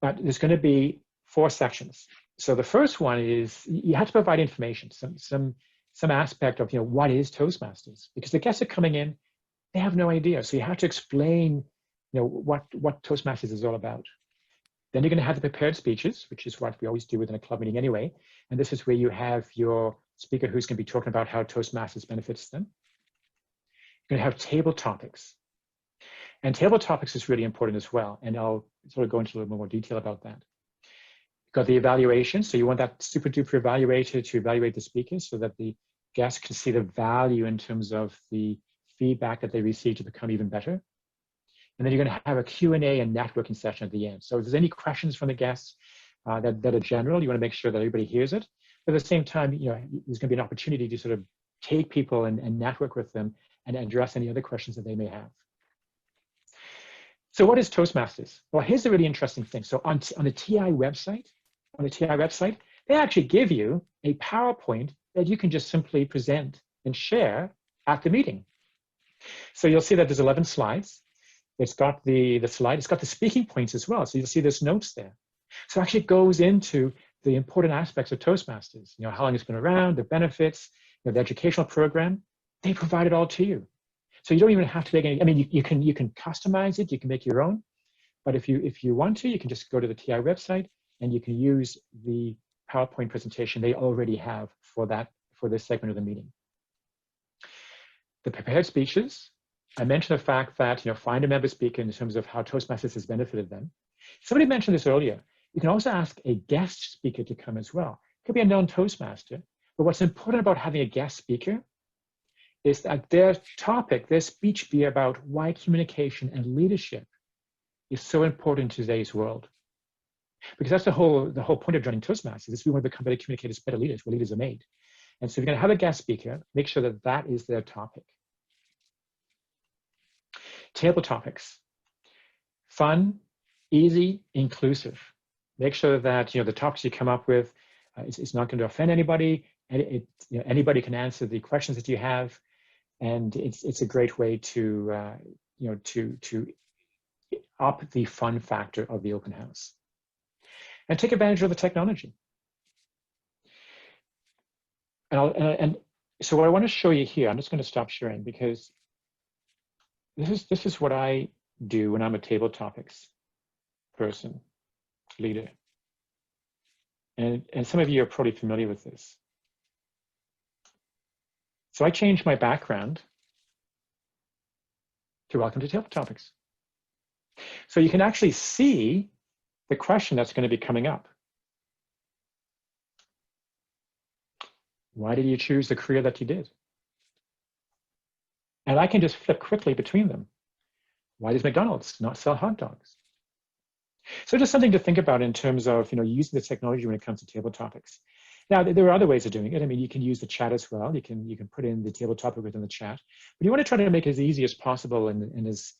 But there's going to be 4 sections. So the first one is you have to provide information, some aspect of what is Toastmasters, because the guests are coming in, they have no idea. So you have to explain what Toastmasters is all about. Then you're going to have the prepared speeches, which is what we always do within a club meeting anyway. And this is where you have your speaker who's going to be talking about how Toastmasters benefits them. You're going to have table topics. And table topics is really important as well. And I'll sort of go into a little more detail about that. You've got the evaluation. So you want that super duper evaluator to evaluate the speakers so that the guests can see the value in terms of the feedback that they receive to become even better. And then you're going to have a Q&A and networking session at the end. So if there's any questions from the guests that are general, you want to make sure that everybody hears it. But at the same time, there's going to be an opportunity to sort of take people and network with them and address any other questions that they may have. So what is Toastmasters? Well, here's the really interesting thing. So on the TI website, they actually give you a PowerPoint that you can just simply present and share at the meeting. So you'll see that there's 11 slides. It's got the slide, it's got the speaking points as well. So you'll see there's notes there. So actually it goes into the important aspects of Toastmasters, how long it's been around, the benefits, the educational program. They provide it all to you. So you don't even have to make any, I mean, you can customize it, you can make your own. But if you want to, you can just go to the TI website and you can use the PowerPoint presentation they already have for this segment of the meeting. The prepared speeches. I mentioned the fact that, find a member speaker in terms of how Toastmasters has benefited them. Somebody mentioned this earlier. You can also ask a guest speaker to come as well. It could be a known Toastmaster, but what's important about having a guest speaker is that their topic, their speech be about why communication and leadership is so important in today's world. Because that's the whole point of joining Toastmasters is we want to become better communicators, better leaders, where leaders are made. And so if you're going to have a guest speaker, make sure that that is their topic. Table topics. Fun, easy, inclusive. Make sure that the topics you come up with, it's not going to offend anybody, and anybody can answer the questions that you have, and it's a great way to to up the fun factor of the open house, and take advantage of the technology. And so what I want to show you here, I'm just going to stop sharing because this is what I do when I'm a table topics person, leader. And some of you are probably familiar with this. So I changed my background to Welcome to Table Topics. So you can actually see the question that's going to be coming up. Why did you choose the career that you did? And I can just flip quickly between them. Why does McDonald's not sell hot dogs? So just something to think about in terms of using the technology when it comes to table topics. Now, there are other ways of doing it. I mean, you can use the chat as well. You can put in the table topic within the chat. But you want to try to make it as easy as possible and as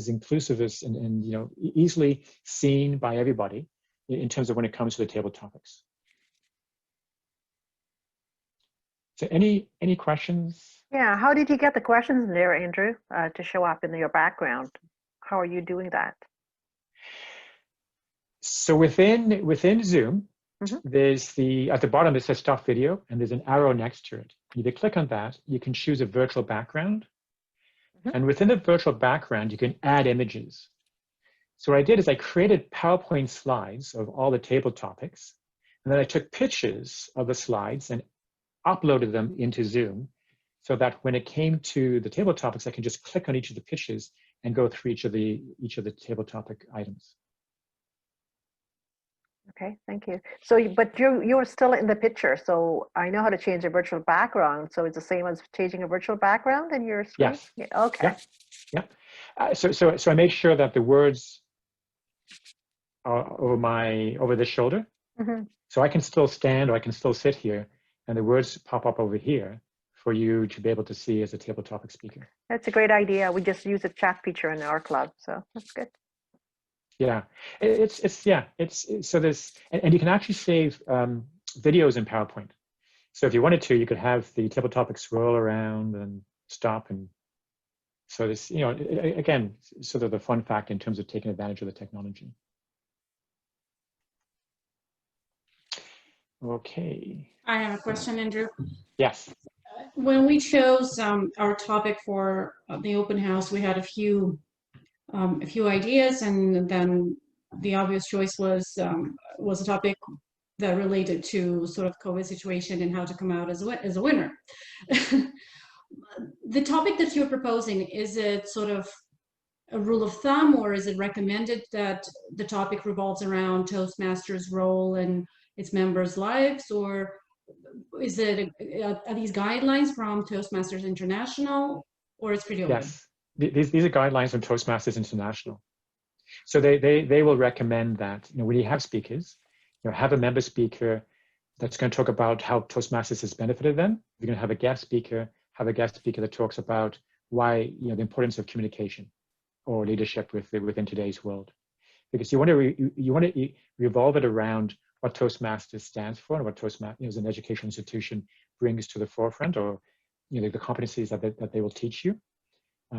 inclusive as and easily seen by everybody in terms of when it comes to the table topics. So any questions? Yeah, how did you get the questions in there, Andrew, to show up in your background? How are you doing that? So within Zoom, there's at the bottom it says Stop Video, and there's an arrow next to it. If you click on that, you can choose a virtual background. And within the virtual background, you can add images. So what I did is I created PowerPoint slides of all the table topics, and then I took pictures of the slides and uploaded them into Zoom, so that when it came to the table topics, I can just click on each of the pictures and go through each of the table topic items. Okay, thank you. So, but you're still in the picture. So I know how to change a virtual background. So it's the same as changing a virtual background in your screen? Yes. Yeah, okay. Yeah. So I made sure that the words are over this shoulder. So I can still stand or I can still sit here, and the words pop up over here for you to be able to see as a table topic speaker. That's a great idea. We just use a chat feature in our club, so that's good. Yeah, so there's, and you can actually save videos in PowerPoint. So if you wanted to, you could have the table topic scroll around and stop, and so this, again, sort of the fun fact in terms of taking advantage of the technology. Okay. I have a question, Andrew. Yes. When we chose our topic for the open house, we had a few ideas, and then the obvious choice was a topic that related to sort of COVID situation and how to come out as a winner. The topic that you're proposing, is it sort of a rule of thumb, or is it recommended that the topic revolves around Toastmasters' role and its members' lives, or is it are these guidelines from Toastmasters International, or it's pretty open? Yes, these are guidelines from Toastmasters International. So they will recommend that when you have speakers, have a member speaker that's going to talk about how Toastmasters has benefited them. You're going to have a guest speaker that talks about why the importance of communication or leadership within today's world, because you want to revolve it around what Toastmasters stands for and what Toastmasters as an educational institution brings to the forefront, or the competencies that they will teach you.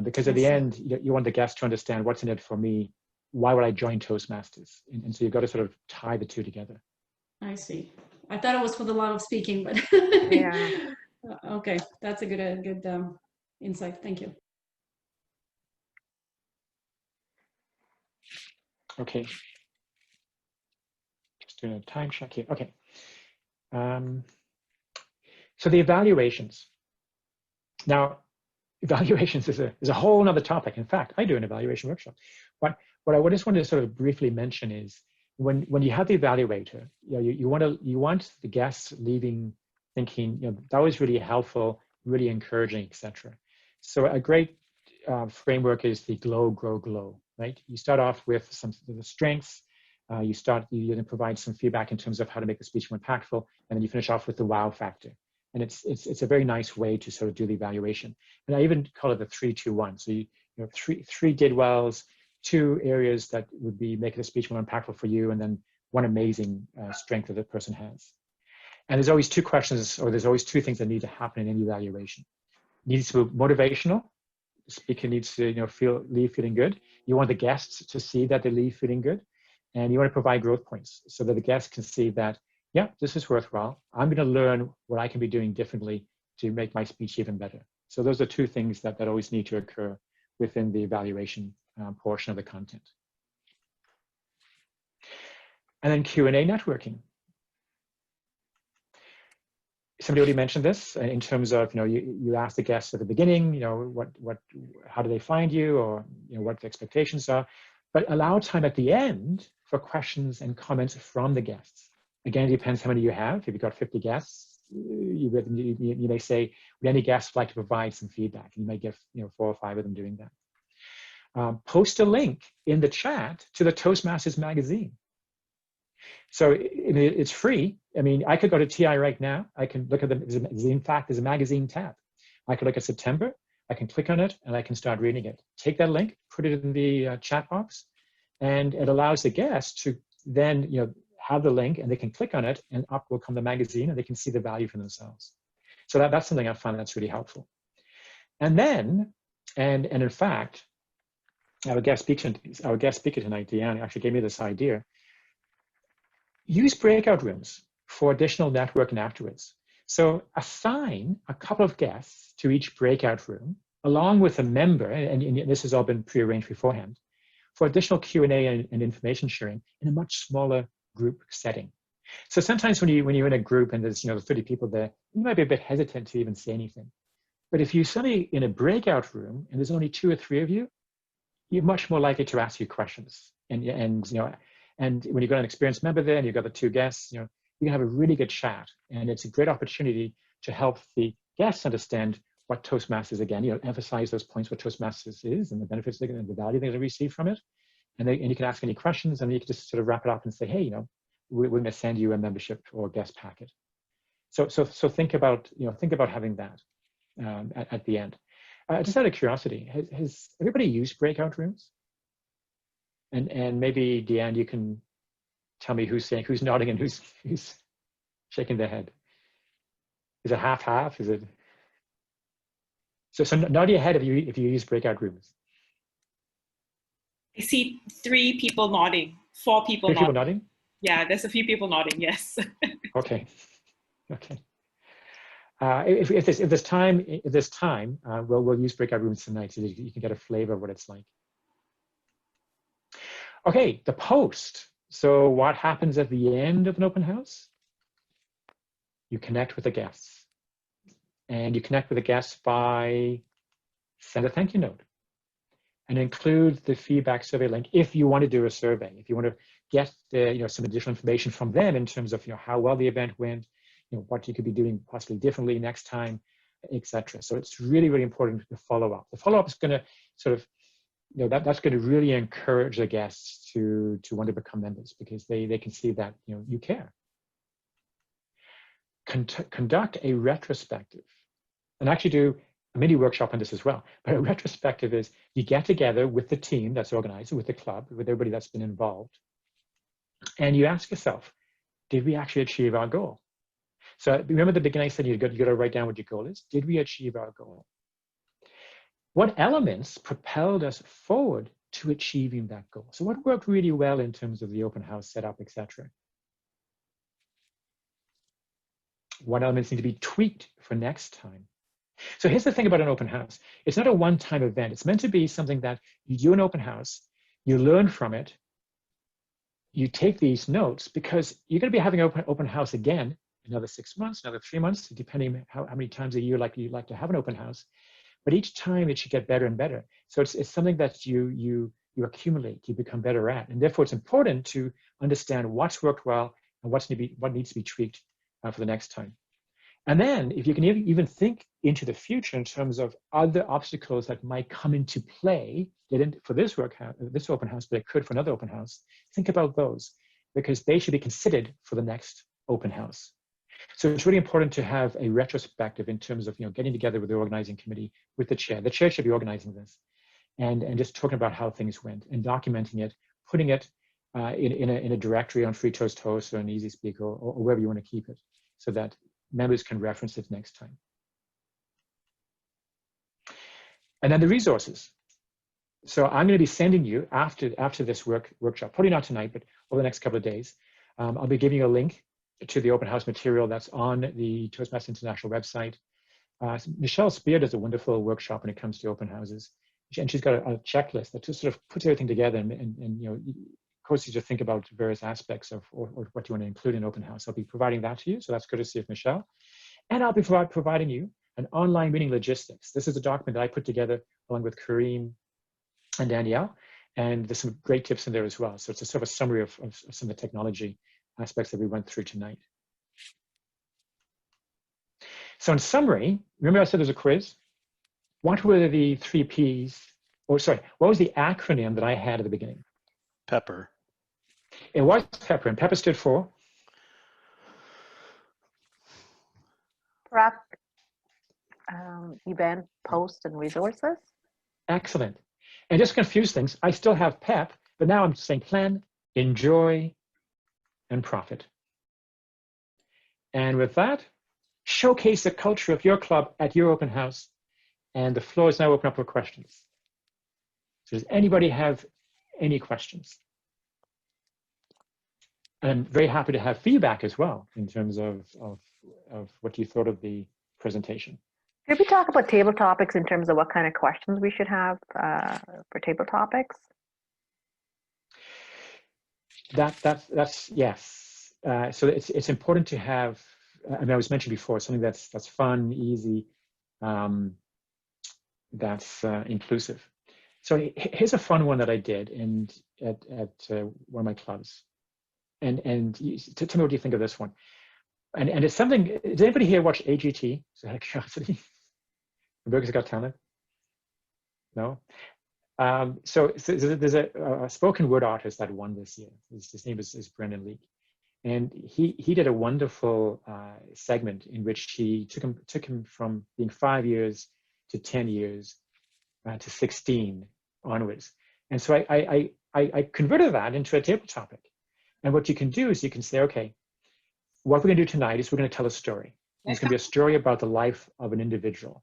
Because at the end, you want the guest to understand what's in it for me. Why would I join Toastmasters? And so you've got to sort of tie the two together. I see. I thought it was for the love of speaking, but yeah. Okay, that's a good insight. Thank you. Okay. Just doing a time check here. Okay. So the evaluations. Now, evaluations is a whole other topic. In fact, I do an evaluation workshop. But what I just wanted to sort of briefly mention is when you have the evaluator, you want the guests leaving thinking, that was really helpful, really encouraging, etc. So a great framework is the glow, grow, glow. Right? You start off with some of the strengths. You then provide some feedback in terms of how to make the speech more impactful, and then you finish off with the wow factor. And it's a very nice way to sort of do the evaluation. And I even call it the 3-2-1. So you three did wells, 2 areas that would be making the speech more impactful for you, and then one amazing strength that the person has. And there's always two questions, or there's always two things that need to happen in any evaluation. It needs to be motivational. The speaker needs to leave feeling good. You want the guests to see that they leave feeling good. And you want to provide growth points so that the guests can see that, yeah, this is worthwhile. I'm going to learn what I can be doing differently to make my speech even better. So those are two things that always need to occur within the evaluation portion of the content. And then Q&A networking. Somebody already mentioned this in terms of, you ask the guests at the beginning, how do they find you, or what the expectations are, but allow time at the end for questions and comments from the guests. Again, it depends how many you have. If you've got 50 guests, you may say, would any guests like to provide some feedback? And you may get 4 or 5 of them doing that. Post a link in the chat to the Toastmasters magazine. So it's free. I mean, I could go to TI right now. I can look at in fact, there's a magazine tab. I could look at September. I can click on it and I can start reading it. Take that link, put it in the chat box, and it allows the guests to then have the link, and they can click on it, and up will come the magazine, and they can see the value for themselves. So that's something I find that's really helpful. And then, and in fact, our guest speaker tonight, Deanne, actually gave me this idea. Use breakout rooms for additional networking afterwards. So assign a couple of guests to each breakout room, along with a member, and this has all been prearranged beforehand, for additional Q&A and information sharing in a much smaller group setting. So sometimes when you're in a group and there's 30 people there, you might be a bit hesitant to even say anything. But if you're suddenly in a breakout room and there's only 2 or 3 of you, you're much more likely to ask you questions. And when you've got an experienced member there and you've got the 2 guests, you can have a really good chat. And it's a great opportunity to help the guests understand what Toastmasters, again, emphasize those points, what Toastmasters is and the benefits and the value they're going to receive from it. And you can ask any questions, and you can just sort of wrap it up and say, hey, we're going to send you a membership or guest packet. So think about having that at the end. Just out of curiosity, has everybody used breakout rooms? And maybe Deanne, you can tell me who's nodding and who's shaking their head. Is it half? Is it? So nod your head if you use breakout rooms. I see 3 people nodding, 4 people 3 nodding. people nodding? Yeah, there's a few people nodding, yes. Okay. If there's time, we'll use breakout rooms tonight so that you can get a flavor of what it's like. Okay, the post. So what happens at the end of an open house? You connect with the guests. And you connect with the guests by send a thank you note. And include the feedback survey link if you want to do a survey, if you want to get some additional information from them in terms of how well the event went, what you could be doing possibly differently next time, etc. So it's really, really important to follow up. The follow-up is going to sort of, that's going to really encourage the guests to want to become members, because they can see that you care. Conduct a retrospective, and actually do a mini workshop on this as well. But a retrospective is you get together with the team that's organized, with the club, with everybody that's been involved, and you ask yourself, did we actually achieve our goal? So remember at the beginning I said you got to write down what your goal is. Did we achieve our goal? What elements propelled us forward to achieving that goal? So what worked really well in terms of the open house setup, etc.? What elements need to be tweaked for next time? So here's the thing about an open house. It's not a one-time event. It's meant to be something that you do an open house, you learn from it, you take these notes, because you're going to be having an open house again another 6 months, another 3 months, depending how many times a year you'd like to have an open house. But each time it should get better and better. So it's something that you accumulate, you become better at. And therefore it's important to understand what's worked well and what needs to be tweaked for the next time. And then if you can even think into the future in terms of other obstacles that might come into play, for this open house, but it could for another open house, think about those, because they should be considered for the next open house. So it's really important to have a retrospective in terms of getting together with the organizing committee, with the chair. The chair should be organizing this, and just talking about how things went and documenting it, putting it in a directory on Free Toast Host or an Easy Speak or wherever you want to keep it, so that members can reference it next time. And then the resources. So I'm going to be sending you after this workshop, probably not tonight, but over the next couple of days, I'll be giving you a link to the open house material that's on the Toastmasters International website. Michelle Spear does a wonderful workshop when it comes to open houses, and she's got a checklist that just sort of puts everything together and you know, courses you to think about various aspects of or what you want to include in open house. I'll be providing that to you, so that's courtesy of Michelle, and I'll be providing you an online meeting logistics. This is a document that I put together along with Kareem and Danielle, and there's some great tips in there as well. So it's a sort of a summary of some of the technology aspects that we went through tonight. So in summary, remember I said there's a quiz? What were the 3 Ps, or sorry, what was the acronym that I had at the beginning? Pepper. It was PEPPER, and PEPPER stood for? Prep, event, post, and resources. Excellent. And just to confuse things, I still have PEP, but now I'm saying plan, enjoy, and profit. And with that, showcase the culture of your club at your open house. And the floor is now open up for questions. So does anybody have any questions? And I'm very happy to have feedback as well in terms of what you thought of the presentation. Could we talk about table topics in terms of what kind of questions we should have for table topics? That's yes. So it's important to have. I mean, I was mentioned before, something that's fun, easy, that's inclusive. So here's a fun one that I did at one of my clubs. And tell me what you think of this one. And it's something. Did anybody here watch AGT? So out of curiosity, America's Got Talent. No. So there's a spoken word artist that won this year. His name is Brendan Leake, and he did a wonderful segment in which he took him from being 5 years to 10 years to 16 onwards. And so I converted that into a table topic. And what you can do is you can say, okay, what we're going to do tonight is we're going to tell a story. And it's going to be a story about the life of an individual.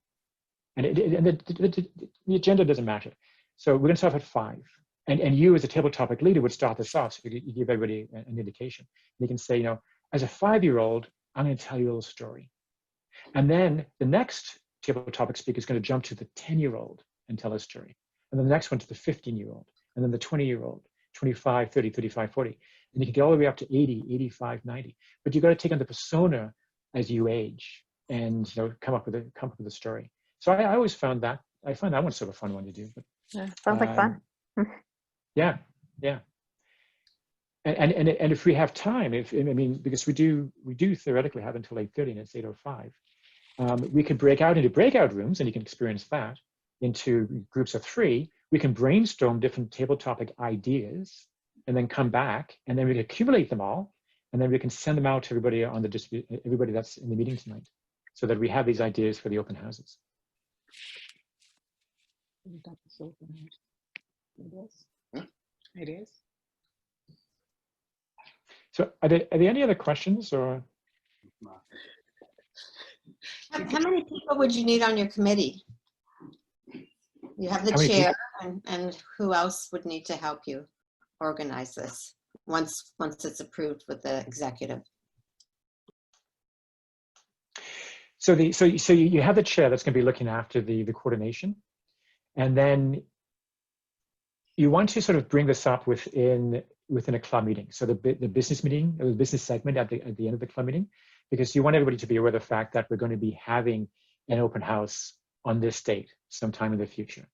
And the agenda doesn't matter. So we're going to start at 5. And you as a table topic leader would start this off. So you give everybody an indication. And you can say, you know, as a 5-year-old, I'm going to tell you a little story. And then the next table topic speaker is going to jump to the 10-year-old and tell a story. And then the next one to the 15-year-old. And then the 20-year-old, 25, 30, 35, 40. And you can get all the way up to 80, 85, 90. But you've got to take on the persona as you age and, you know, come up with a story. So I always found that, I find that one sort of a fun one to do. But, yeah, sounds like fun. Yeah. And if we have time, because we do theoretically have until 8:30 and it's 8:05, we could break out into breakout rooms, and you can experience that, into groups of 3. We can brainstorm different table topic ideas and then come back, and then we can accumulate them all, and then we can send them out to everybody everybody that's in the meeting tonight, so that we have these ideas for the open houses. It is. So are there any other questions, or? How many people would you need on your committee? You have the chair, and who else would need to help you organize this once it's approved with the executive? So you have the chair that's going to be looking after the coordination, and then you want to sort of bring this up within a club meeting. So the business meeting, or the business segment at the end of the club meeting, because you want everybody to be aware of the fact that we're going to be having an open house on this date sometime in the future.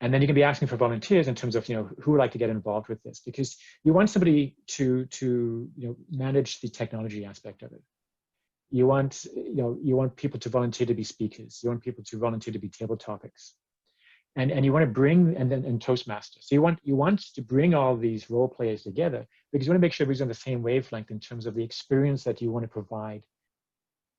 And then you can be asking for volunteers in terms of, you know, who would like to get involved with this, because you want somebody to you know, manage the technology aspect of it. You want people to volunteer to be speakers. You want people to volunteer to be table topics. And you want to bring, and Toastmasters. So you want to bring all these role players together, because you want to make sure everybody's on the same wavelength in terms of the experience that you want to provide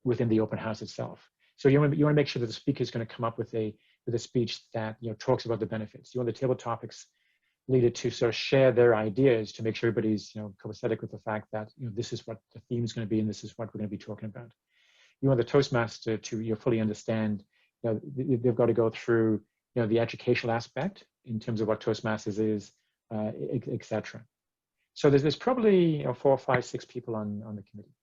within the open house itself. So you want to make sure that the speaker is going to come up with a speech that, you know, talks about the benefits. You want the table topics leader to sort of share their ideas to make sure everybody's, copacetic with the fact that, this is what the theme is going to be and this is what we're going to be talking about. You want the Toastmaster to fully understand, they've got to go through, the educational aspect in terms of what Toastmasters is, etc. So there's probably 4, 5, 6 people on the committee.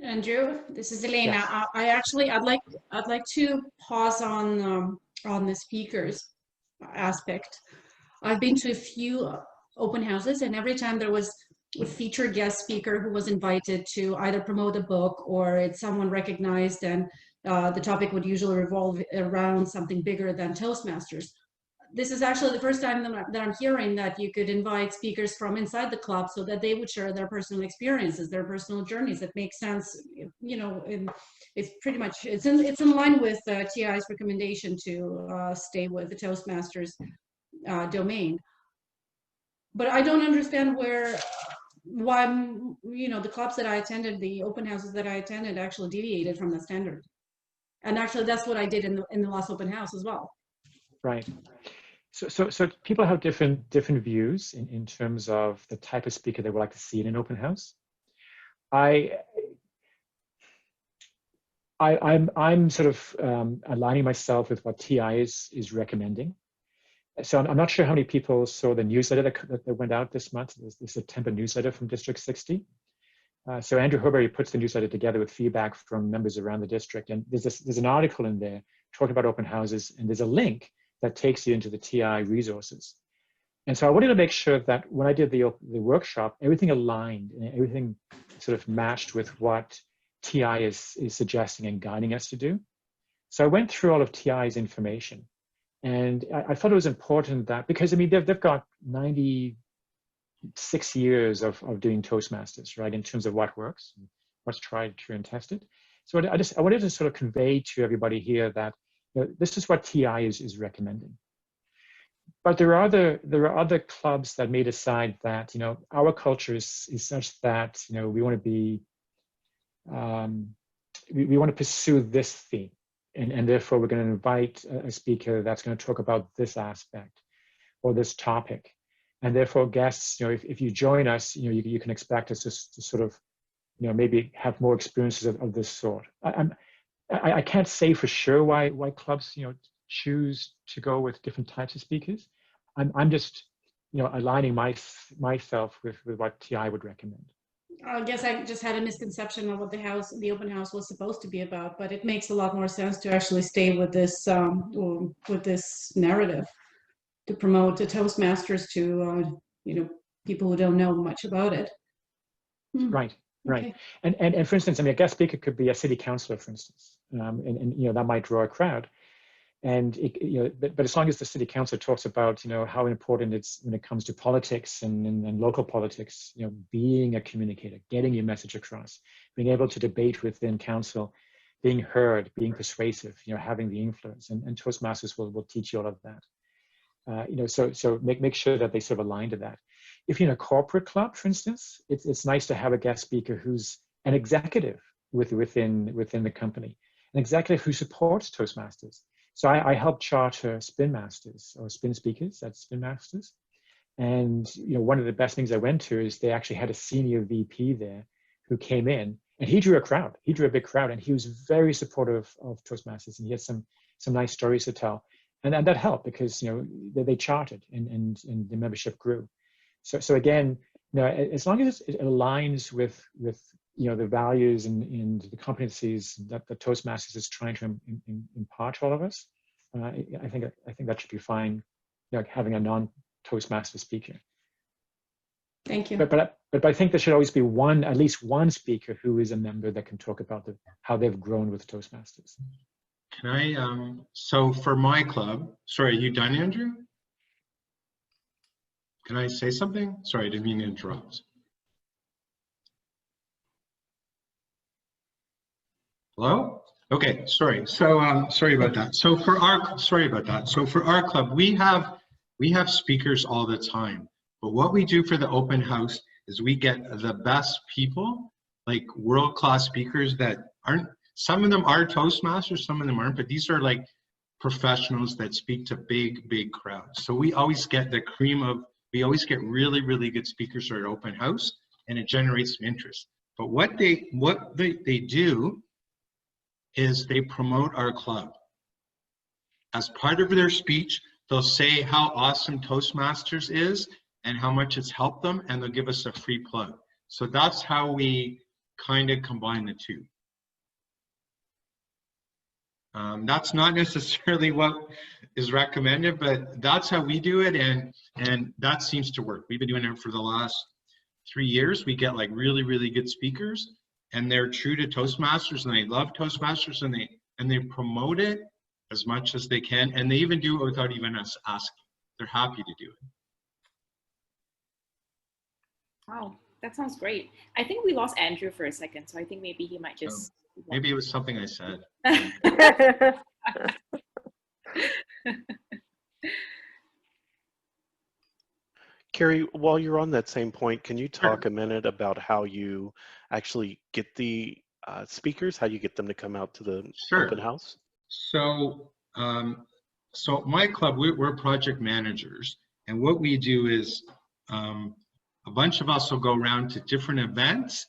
Andrew, this is Elena. Yes. I'd like to pause on the speakers aspect. I've been to a few open houses, and every time there was a featured guest speaker who was invited to either promote a book or it's someone recognized, and the topic would usually revolve around something bigger than Toastmasters. This is actually the first time that I'm hearing that you could invite speakers from inside the club so that they would share their personal experiences, their personal journeys. It makes sense, it's pretty much, it's in line with TI's recommendation to stay with the Toastmasters domain. But I don't understand why, the clubs that I attended, the open houses that I attended actually deviated from the standard. And actually that's what I did in the last open house as well. Right. So people have different views in terms of the type of speaker they would like to see in an open house. I'm sort of aligning myself with what TI is recommending. So I'm not sure how many people saw the newsletter that went out this month, the September newsletter from District 60. So Andrew Horbury puts the newsletter together with feedback from members around the district, and there's an article in there talking about open houses, and there's a link that takes you into the TI resources. And so I wanted to make sure that when I did the workshop, everything aligned and everything sort of matched with what TI is suggesting and guiding us to do. So I went through all of TI's information, and I thought it was important that, because I mean, they've got 96 years of doing Toastmasters, right, in terms of what works, what's tried, true, and tested. So I wanted to sort of convey to everybody here that this is what TI is recommending. But there are other clubs that may decide that our culture is such that we want to be we want to pursue this theme, and therefore we're going to invite a speaker that's going to talk about this aspect or this topic, and therefore guests, if you join us, you can expect us to sort of maybe have more experiences of this sort. I can't say for sure why clubs choose to go with different types of speakers. I'm just aligning myself with what TI would recommend. I guess I just had a misconception of what the open house was supposed to be about, but it makes a lot more sense to actually stay with this narrative, to promote the Toastmasters to people who don't know much about it. Right. Okay. And for instance, I mean, a guest speaker could be a city councillor, for instance, and that might draw a crowd. And but as long as the city council talks about how important it's when it comes to politics and local politics, being a communicator, getting your message across, being able to debate within council, being heard, being persuasive, having the influence, and Toastmasters will teach you all of that. So make sure that they sort of align to that. If you're in a corporate club, for instance, it's nice to have a guest speaker who's an executive within the company, an executive who supports Toastmasters. So I help charter Spin Masters or Spin Speakers at Spin Masters. And one of the best things I went to is they actually had a senior VP there who came in, and he drew a crowd. He drew a big crowd, and he was very supportive of Toastmasters, and he had some nice stories to tell. And that helped because they charted and the membership grew. So again, as long as it aligns with the values and the competencies that the Toastmasters is trying to impart to all of us, I think that should be fine. Having a non-Toastmaster speaker. Thank you. But I think there should always be at least one speaker who is a member that can talk about how they've grown with Toastmasters. Can I? So for my club, sorry, are you done, Andrew? Can I say something? Sorry, I didn't mean to interrupt. Hello? Okay, sorry. So sorry about that. So for our club, we have speakers all the time. But what we do for the open house is we get the best people, like world-class speakers that aren't. Some of them are Toastmasters, some of them aren't. But these are like professionals that speak to big crowds. So we always get the cream of, we always get really good speakers at open house, and it generates some interest. But what they do is they promote our club. As part of their speech, they'll say how awesome Toastmasters is and how much it's helped them, and they'll give us a free plug. So that's how we kind of combine the two. That's not necessarily what is recommended, but that's how we do it, and that seems to work. We've been doing it for the last 3 years. We get like really good speakers, and they're true to Toastmasters, and they love Toastmasters, and they promote it as much as they can, and they even do it without even us asking. They're happy to do it. Wow, that sounds great. I think we lost Andrew for a second, so I think maybe he might just. Maybe it was something I said. Carrie, while you're on that same point, can you talk a minute about how you actually get the speakers, how you get them to come out to the open house? So, so my club, we're project managers, and what we do is a bunch of us will go around to different events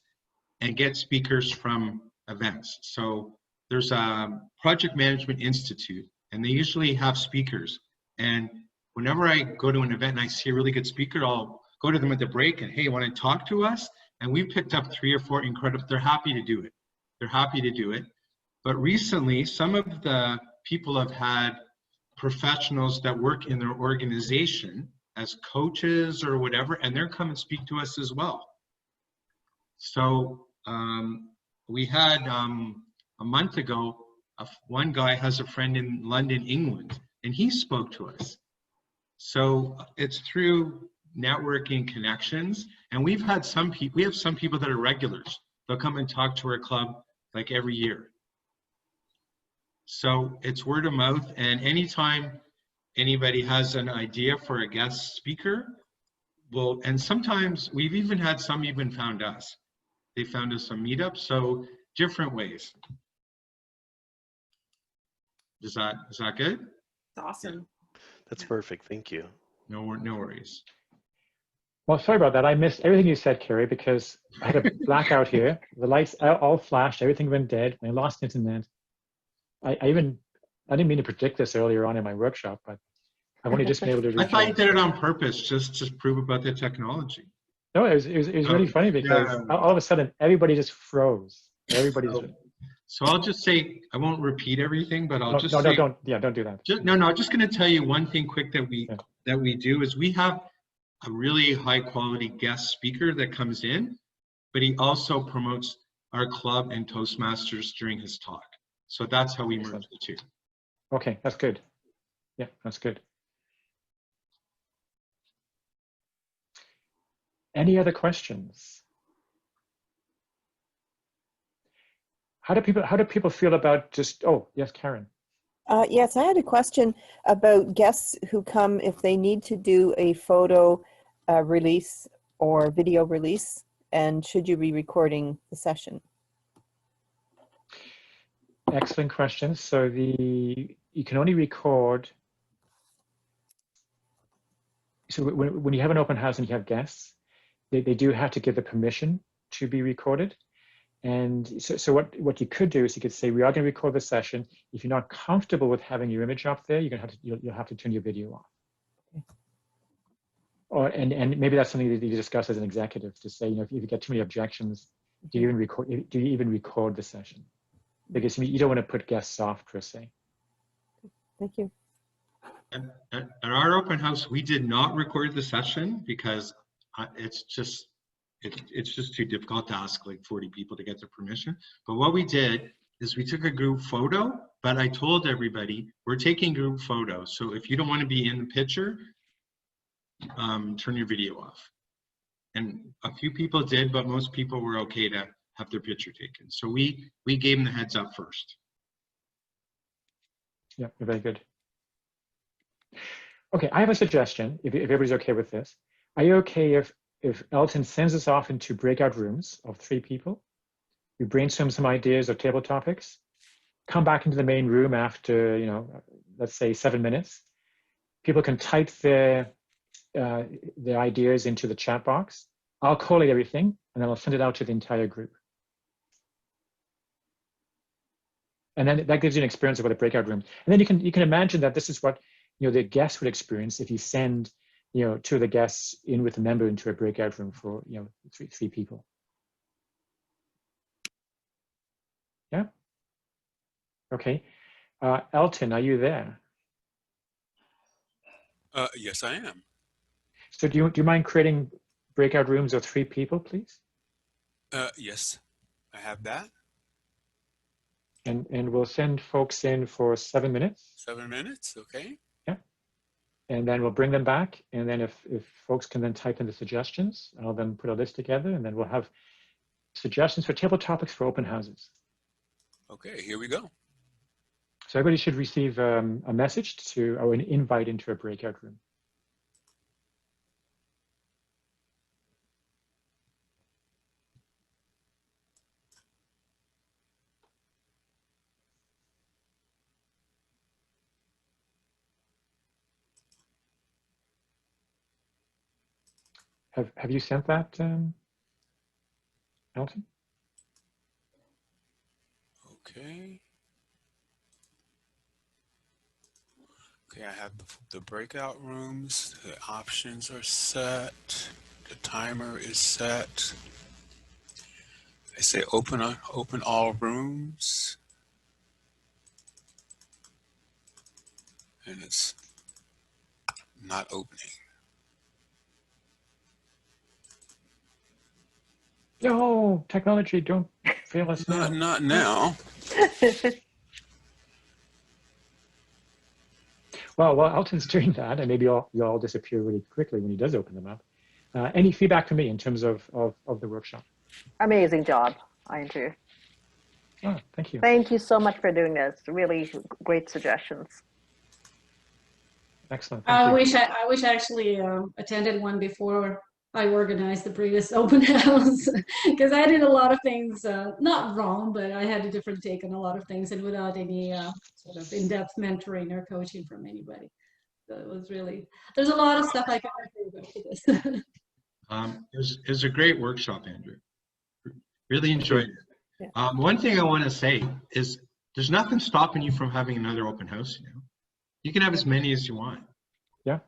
and get speakers from events. So there's a project management institute, and they usually have speakers. And whenever I go to an event and I see a really good speaker, I'll go to them at the break and, hey, want to talk to us? And we've picked up 3 or 4 incredible, they're happy to do it. They're happy to do it. But recently, some of the people have had professionals that work in their organization as coaches or whatever, and they're come and speak to us as well. So we had a month ago, one guy has a friend in London, England, and he spoke to us. So it's through networking connections, and we've had some people, we have some people that are regulars. They'll come and talk to our club like every year. So it's word of mouth, and anytime anybody has an idea for a guest speaker, well, and sometimes we've even had some even found us. They found us on meetups, so different ways. Is that good? That's awesome. That's perfect. Thank you. No worries. Well, sorry about that. I missed everything you said, Carrie, because I had a blackout here. The lights all flashed. Everything went dead. I lost internet. I didn't mean to predict this earlier on in my workshop, but I've only just been able to. I thought you did it on purpose, just to prove about the technology. No, it was really funny because all of a sudden everybody just froze. Everybody just. So I'll just say, I won't repeat everything, but I'll just say. Don't do that. I'm just going to tell you one thing quick that we do is we have a really high quality guest speaker that comes in, but he also promotes our club and Toastmasters during his talk. So that's how we merge the two. Okay, that's good. Yeah, that's good. Any other questions? How do people feel about just, oh, yes, Karen. Yes, I had a question about guests who come if they need to do a photo release or video release, and should you be recording the session? Excellent question. So you can only record. So when you have an open house and you have guests, they do have to give the permission to be recorded. And so what you could do is you could say, we are going to record the session. If you're not comfortable with having your image up there, you'll have to turn your video off. Okay. And maybe that's something that you discuss as an executive to say, if you get too many objections, do you even record the session? Because you don't want to put guests off per se. Thank you. At our open house, we did not record the session because it's just too difficult to ask like 40 people to get their permission. But what we did is we took a group photo, but I told everybody we're taking group photos. So if you don't want to be in the picture, turn your video off. And a few people did, but most people were okay to have their picture taken. So we gave them the heads up first. Yeah, you're very good. Okay, I have a suggestion, if everybody's okay with this. Are you okay if Elton sends us off into breakout rooms of 3 people? We brainstorm some ideas or table topics, come back into the main room after, let's say 7 minutes. People can type their ideas into the chat box. I'll collate everything, and then I'll send it out to the entire group. And then that gives you an experience of what a breakout room. And then you can imagine that this is what the guests would experience if you send two of the guests in with a member into a breakout room for three people. Yeah. Okay. Elton, are you there? Yes, I am. So do you mind creating breakout rooms of 3 people, please? Yes, I have that. And we'll send folks in for 7 minutes. 7 minutes, okay. Yeah. And then we'll bring them back. And then if folks can then type in the suggestions, I'll then put a list together, and then we'll have suggestions for table topics for open houses. Okay, here we go. So everybody should receive a message or an invite into a breakout room. Have you sent that, Elton? Okay. Okay, I have the breakout rooms. The options are set. The timer is set. I say open all rooms. And it's not opening. No, technology, don't fail us now. Not now. Well, while Elton's doing that, and maybe you'll all disappear really quickly when he does open them up. Any feedback from me in terms of the workshop? Amazing job, Andrew. Oh, thank you. Thank you so much for doing this. Really great suggestions. Excellent. I wish I actually attended one before I organized the previous open house, because I did a lot of things not wrong, but I had a different take on a lot of things, and without any sort of in-depth mentoring or coaching from anybody. So it was really, there's a lot of stuff I can improve after this. It was a great workshop, Andrew. Really enjoyed it. Yeah. One thing I want to say is there's nothing stopping you from having another open house. You can have as many as you want. Yeah.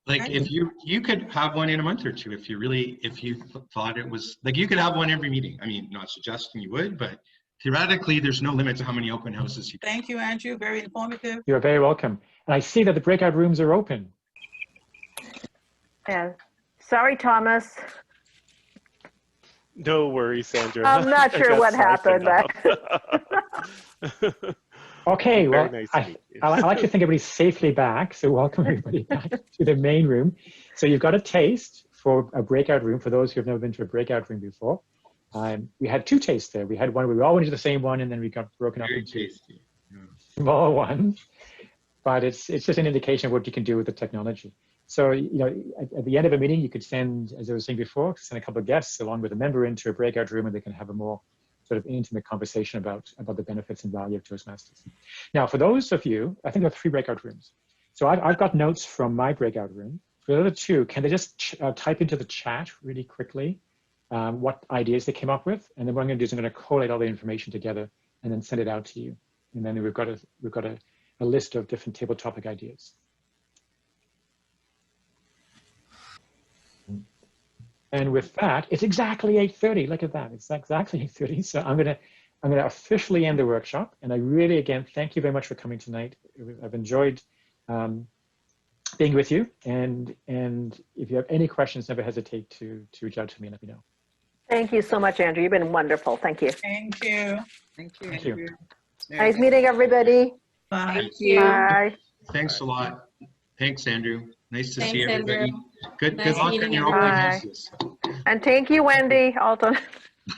Like if you could have one in a month or two if you thought it was like you could have one every meeting. I mean, not suggesting you would, but theoretically there's no limit to how many open houses you can. Thank you, Andrew. Very informative. You're very welcome. And I see that the breakout rooms are open. Yeah. Sorry, Thomas. No worries, Sandra. I'm not sure what happened. Okay, well, Nice I like to think everybody's safely back, so welcome everybody back to the main room. So you've got a taste for a breakout room for those who have never been to a breakout room before. We had 2 tastes there. We had one where we all went to the same one, and then we got broken up into smaller ones. But it's just an indication of what you can do with the technology. So, at the end of a meeting, you could send, as I was saying before, send a couple of guests along with a member into a breakout room, and they can have a more sort of intimate conversation about the benefits and value of Toastmasters. Now, for those of you, I think there are 3 breakout rooms. So I've got notes from my breakout room. For the other 2, can they just type into the chat really quickly what ideas they came up with? And then what I'm going to do is I'm going to collate all the information together and then send it out to you. And then we've got a list of different table topic ideas. And with that, it's exactly 8:30. Look at that. It's exactly 8:30. So I'm gonna officially end the workshop. And I really, again, thank you very much for coming tonight. I've enjoyed being with you. And if you have any questions, never hesitate to reach out to me and let me know. Thank you so much, Andrew. You've been wonderful. Thank you. Thank you. Thank you. Thank you. Nice meeting everybody. Bye. Thank you. Bye. Thanks a lot. Thanks, Andrew. Nice to see Thanks, everybody. Andrew. Good Nice luck meeting on your open everyone. houses. And thank you, Wendy Alton.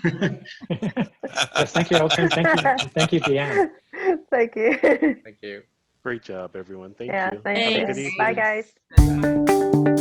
Yes, thank you, Elton. Thank you, Deanne. Thank you. Thank you. Great job, everyone. Thank Yeah, you. thanks. Have a good evening. Bye, guys. Bye.